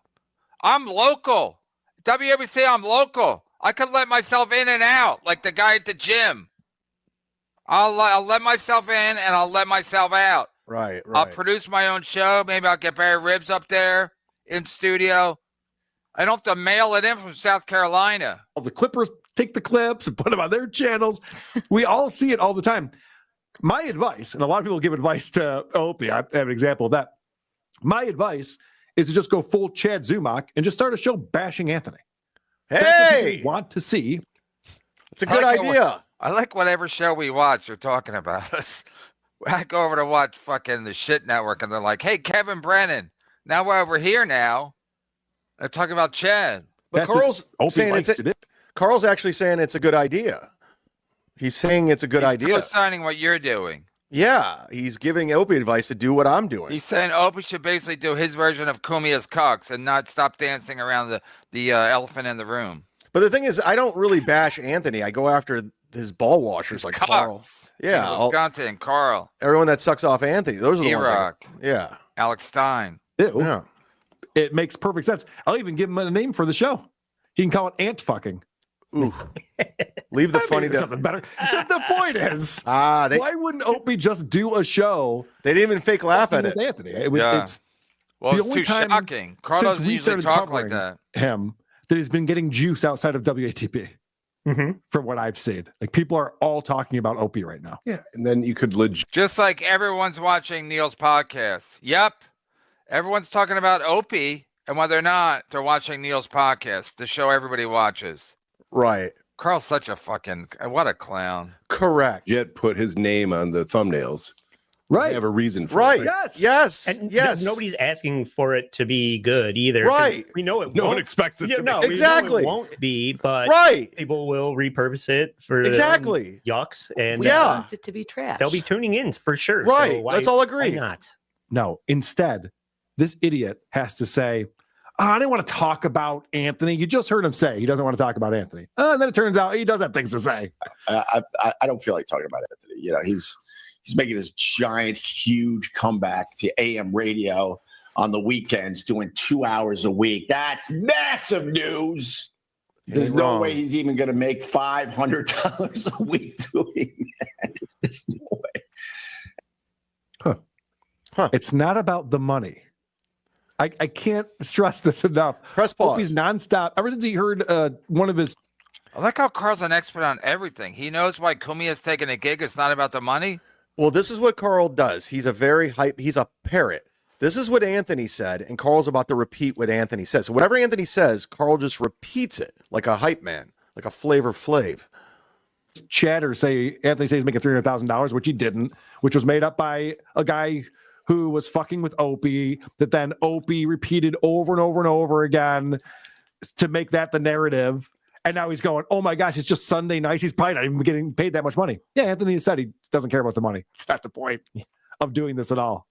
I'm local. WABC, I'm local. I can let myself in and out like the guy at the gym. I'll let myself in and I'll let myself out. Right. I'll produce my own show. Maybe I'll get Barry Ribs up there in studio. I don't have to mail it in from South Carolina. All the Clippers take the clips and put them on their channels. We all see it all the time. My advice, and a lot of people give advice to Opie. I have an example of that. My advice is to just go full Chad Zumock and just start a show bashing Anthony. Hey! That's what people want to see. It's a good idea. I like whatever show we watch, they're talking about us. I go over to watch fucking the Shit Network, and they're like, hey, Kevin Brennan. Now we're over here now. They're talking about Chad. But Carl's saying Carl's actually saying it's a good idea. He's saying it's a good idea. He's signing what you're doing. Yeah, he's giving Opie advice to do what I'm doing. He's saying Opie should basically do his version of Cumia's cocks and not stop dancing around the elephant in the room. But the thing is, I don't really bash Anthony. I go after his ball washers like Carl. Yeah, Wisconsin and Carl. Everyone that sucks off Anthony. Those are the ones. Yeah. Alex Stein. Ew. Yeah. It makes perfect sense. I'll even give him a name for the show. He can call it ant fucking. Ooh. Leave the funny to something better. The point is, why wouldn't Opie just do a show? They didn't even fake laugh at it. Anthony. It's the only too time shocking. Carl since doesn't we usually started talk like covering that. him that he's been getting juice outside of WATP. From what I've seen, like people are all talking about Opie right now. Yeah, and then you could just like everyone's watching Neil's podcast. Yep, everyone's talking about Opie, and when they're not, they're watching Neil's podcast, the show everybody watches. Right. Carl's such a fucking what a clown. Correct. Jet put his name on the thumbnails. Right. They have a reason for right. it. Yes. And yes. Nobody's asking for it to be good either. Right. We know it. No won't. one expects it to be. No, exactly. We know it won't be, but people will repurpose it for exactly yucks and want it to be trash. They'll be tuning in for sure. Right. So Let's all agree. Why not? No. Instead, this idiot has to say, I didn't want to talk about Anthony. You just heard him say he doesn't want to talk about Anthony. And then it turns out he does have things to say. I don't feel like talking about Anthony. You know, he's making this giant, huge comeback to AM radio on the weekends, doing 2 hours a week. That's massive news. There's no way he's even going to make $500 a week doing that. There's no way. It's not about the money. I can't stress this enough. Press pause. He's nonstop. Ever since he heard one of his. I like how Carl's an expert on everything. He knows why Cumia's taking a gig. It's not about the money. Well, this is what Carl does. He's a very he's a parrot. This is what Anthony said, and Carl's about to repeat what Anthony says. So whatever Anthony says, Carl just repeats it like a hype man, like a Flavor Flav. Chatter say Anthony says he's making $300,000, which he didn't, which was made up by a guy who was fucking with Opie, that then Opie repeated over and over and over again to make that the narrative. And now he's going, oh my gosh, it's just Sunday nights. He's probably not even getting paid that much money. Yeah, Anthony said he doesn't care about the money. It's not the point of doing this at all.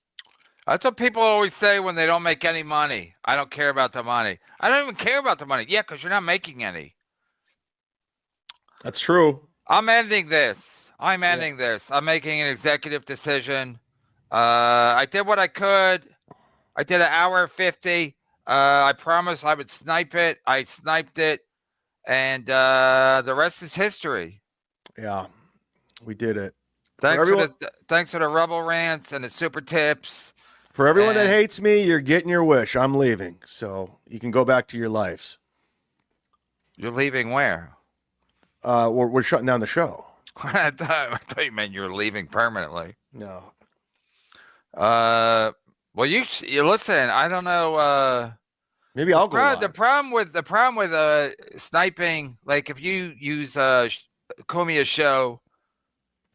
That's what people always say when they don't make any money. I don't care about the money. I don't even care about the money. Yeah, because you're not making any. That's true. I'm ending this. I'm making an executive decision. I did what I could. I did an hour 50. I promised I would snipe it. I sniped it. And the rest is history. Yeah, we did it. Thanks for the Rebel rants and the super tips. For everyone that hates me, you're getting your wish. I'm leaving. So you can go back to your lives. You're leaving where? We're shutting down the show. I thought you meant you were leaving permanently. No. Well, you listen. I don't know. Maybe I'll go live. The problem with sniping, like if you use Cumia's show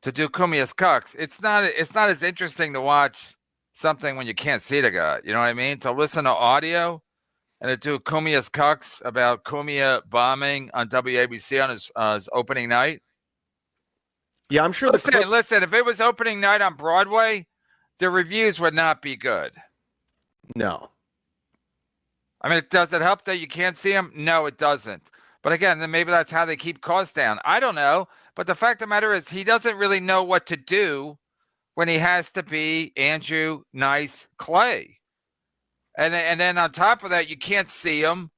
to do Cumia's cucks, it's not as interesting to watch something when you can't see the guy. You know what I mean? To listen to audio and to do Cumia's cucks about Cumia bombing on WABC on his opening night. Yeah, I'm sure. Listen, if it was opening night on Broadway, the reviews would not be good. No. I mean, does it help that you can't see him? No, it doesn't. But again, then maybe that's how they keep costs down. I don't know. But the fact of the matter is he doesn't really know what to do when he has to be Andrew Nice Clay. And then on top of that, you can't see him.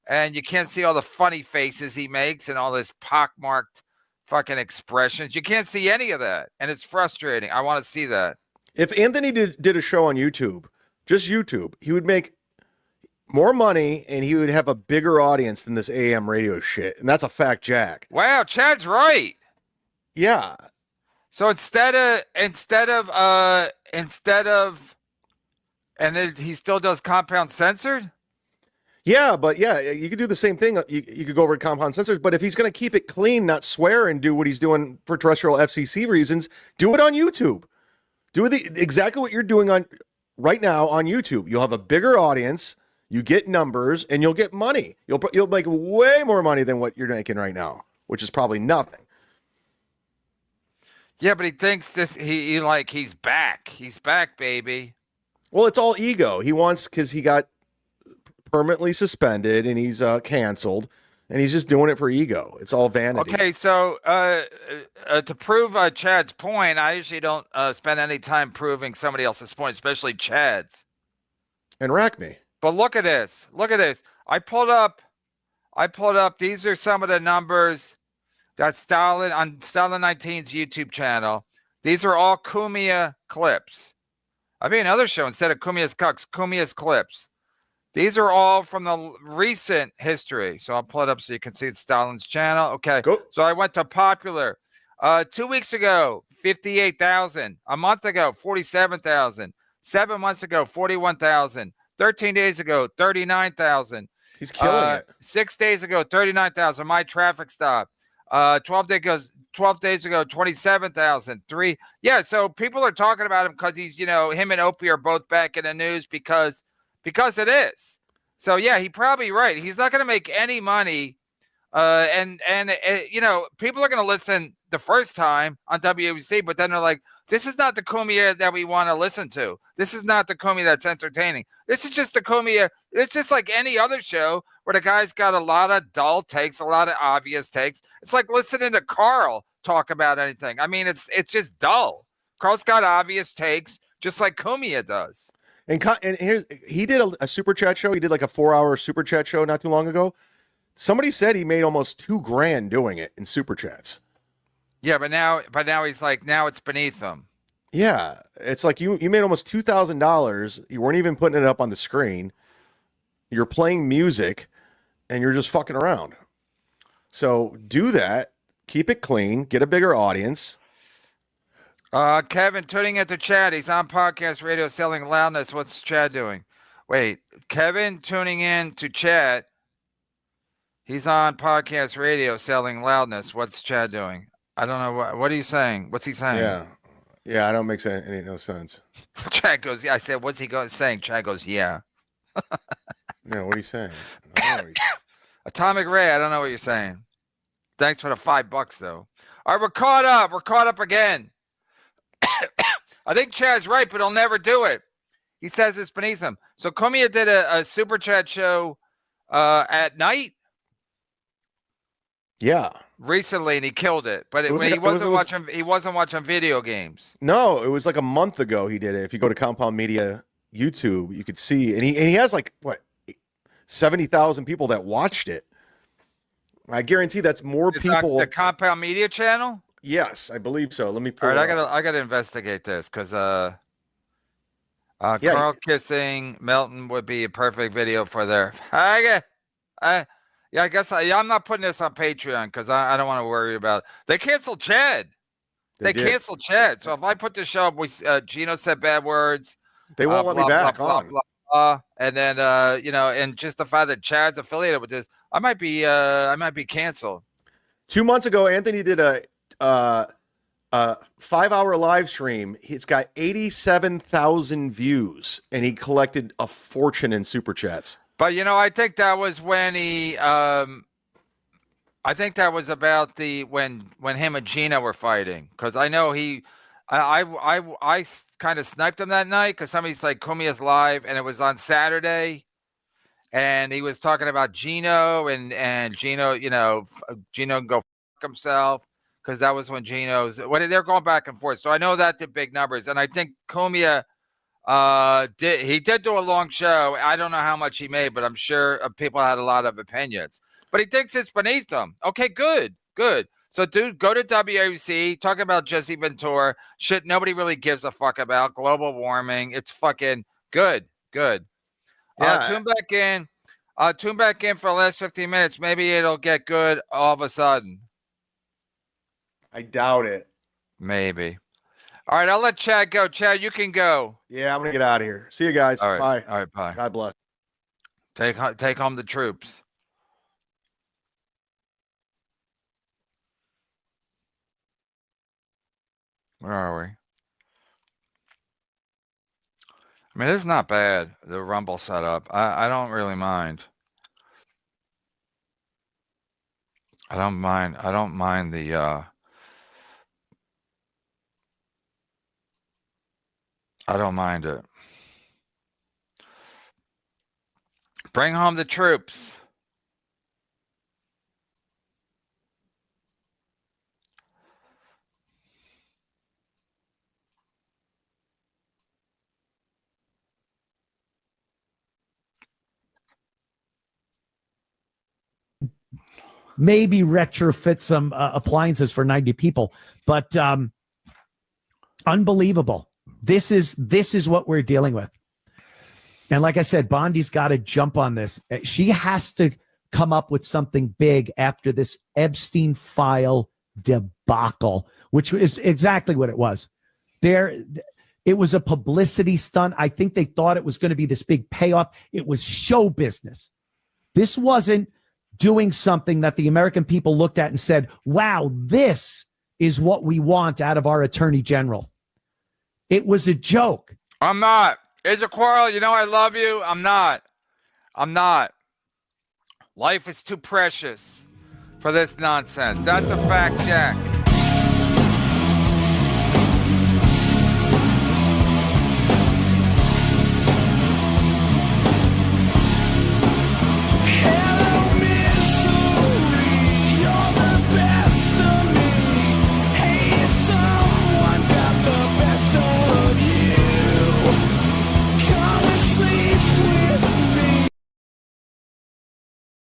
And you can't see all the funny faces he makes and all this pockmarked fucking expressions. You can't see any of that. And it's frustrating. I want to see that. If Anthony did a show on YouTube, just YouTube, he would make more money and he would have a bigger audience than this AM radio shit. And that's a fact, Jack. Wow, Chad's right. Yeah. So instead of and then he still does Compound Censored? Yeah, but yeah, you could do the same thing. You could go over to Compound Censored, but if he's going to keep it clean, not swear and do what he's doing for terrestrial FCC reasons, do it on YouTube. Do exactly what you're doing on right now on YouTube. You'll have a bigger audience. You get numbers and you'll get money. You'll make way more money than what you're making right now, which is probably nothing. Yeah, but he thinks he's back. He's back, baby. Well, it's all ego. He wants, because he got permanently suspended and he's canceled, and he's just doing it for ego. It's all vanity. Okay, so to prove Chad's point, I usually don't spend any time proving somebody else's point, especially Chad's. And rack me. But look at this. Look at this. I pulled up. These are some of the numbers that Stalin on Stalin 19's YouTube channel. These are all Cumia clips. I'll be another show instead of Cumia's Cucks, Cumia's clips. These are all from the recent history. So I'll pull it up so you can see it's Stalin's channel. Okay. Go. So I went to popular. 2 weeks ago, 58,000. A month ago, 47,000. 7 months ago, 41,000. 13 days ago, 39,000. He's killing it. 6 days ago, 39,000. My traffic stop. 12 days ago, 27,000. Yeah, so people are talking about him because he's, him and Opie are both back in the news because it is. So yeah, he probably right. He's not going to make any money. And people are going to listen the first time on WABC, but then they're like, this is not the Cumia that we want to listen to. This is not the Cumia that's entertaining. This is just the Cumia. It's just like any other show where the guy's got a lot of dull takes, a lot of obvious takes. It's like listening to Carl talk about anything. I mean, it's just dull. Carl's got obvious takes, just like Cumia does. And he did a super chat show. He did like a 4-hour super chat show not too long ago. Somebody said he made almost $2,000 doing it in super chats. Yeah, but now he's like, now it's beneath him. Yeah, it's like you made almost $2,000. You weren't even putting it up on the screen. You're playing music, and you're just fucking around. So do that. Keep it clean. Get a bigger audience. Kevin tuning into Chad. He's on podcast radio selling loudness. What's Chad doing? Wait, Kevin tuning in to Chad. He's on podcast radio selling loudness. What's Chad doing? I don't know. What are you saying? What's he saying? Yeah, I don't make no sense. Chad goes, yeah. I said, what's he saying? Chad goes, yeah. No, what are you saying? I don't know Atomic Ray, I don't know what you're saying. Thanks for the $5 though. All right, we're caught up. We're caught up again. I think Chad's right, but he'll never do it. He says it's beneath him. So Cumia did a super chat show at night. Yeah. Recently, and he killed it. But he wasn't watching video games. No, it was like a month ago he did it. If you go to Compound Media YouTube, you could see, and he has like 70,000 people that watched it. I guarantee that's more people. The Compound Media channel? Yes, I believe so. Let me pull. All right, I gotta investigate this because Carl kissing Melton would be a perfect video for their. Yeah, I guess I'm not putting this on Patreon because I don't want to worry about it. They canceled Chad. They canceled Chad. So if I put this show up, Gino said bad words. They won't let me back on. And then and just the fact that Chad's affiliated with this, I might be canceled. 2 months ago, Anthony did a 5-hour live stream. It's got 87,000 views, and he collected a fortune in super chats. But I think that was when he. I think that was about when him and Gina were fighting, because I know I kind of sniped him that night because somebody's like Cumia's live, and it was on Saturday, and he was talking about Gino and Gino, Gino can go fuck himself because that was when they're going back and forth. So I know that did big numbers, and I think Cumia. He did do a long show. I don't know how much he made, but I'm sure people had a lot of opinions. But he thinks it's beneath him. Okay, good. So, dude, go to WABC, talk about Jesse Ventura. Shit nobody really gives a fuck about. Global warming. It's fucking good. Yeah. Tune back in. Tune back in for the last 15 minutes. Maybe it'll get good all of a sudden. I doubt it. Maybe. All right, I'll let Chad go. Chad, you can go. Yeah, I'm going to get out of here. See you guys. All right. Bye. All right, bye. God bless. Take home the troops. Where are we? I mean, it's not bad, the Rumble setup. I don't really mind. I don't mind the I don't mind it. Bring home the troops. Maybe retrofit some appliances for 90 people, but unbelievable. This is what we're dealing with. And like I said, Bondi's got to jump on this. She has to come up with something big after this Epstein file debacle, which is exactly what it was. It was a publicity stunt. I think they thought it was going to be this big payoff. It was show business. This wasn't doing something that the American people looked at and said, wow, this is what we want out of our attorney general. It was a joke. I'm not. It's a quarrel. You know I love you. I'm not. Life is too precious for this nonsense. That's a fact check.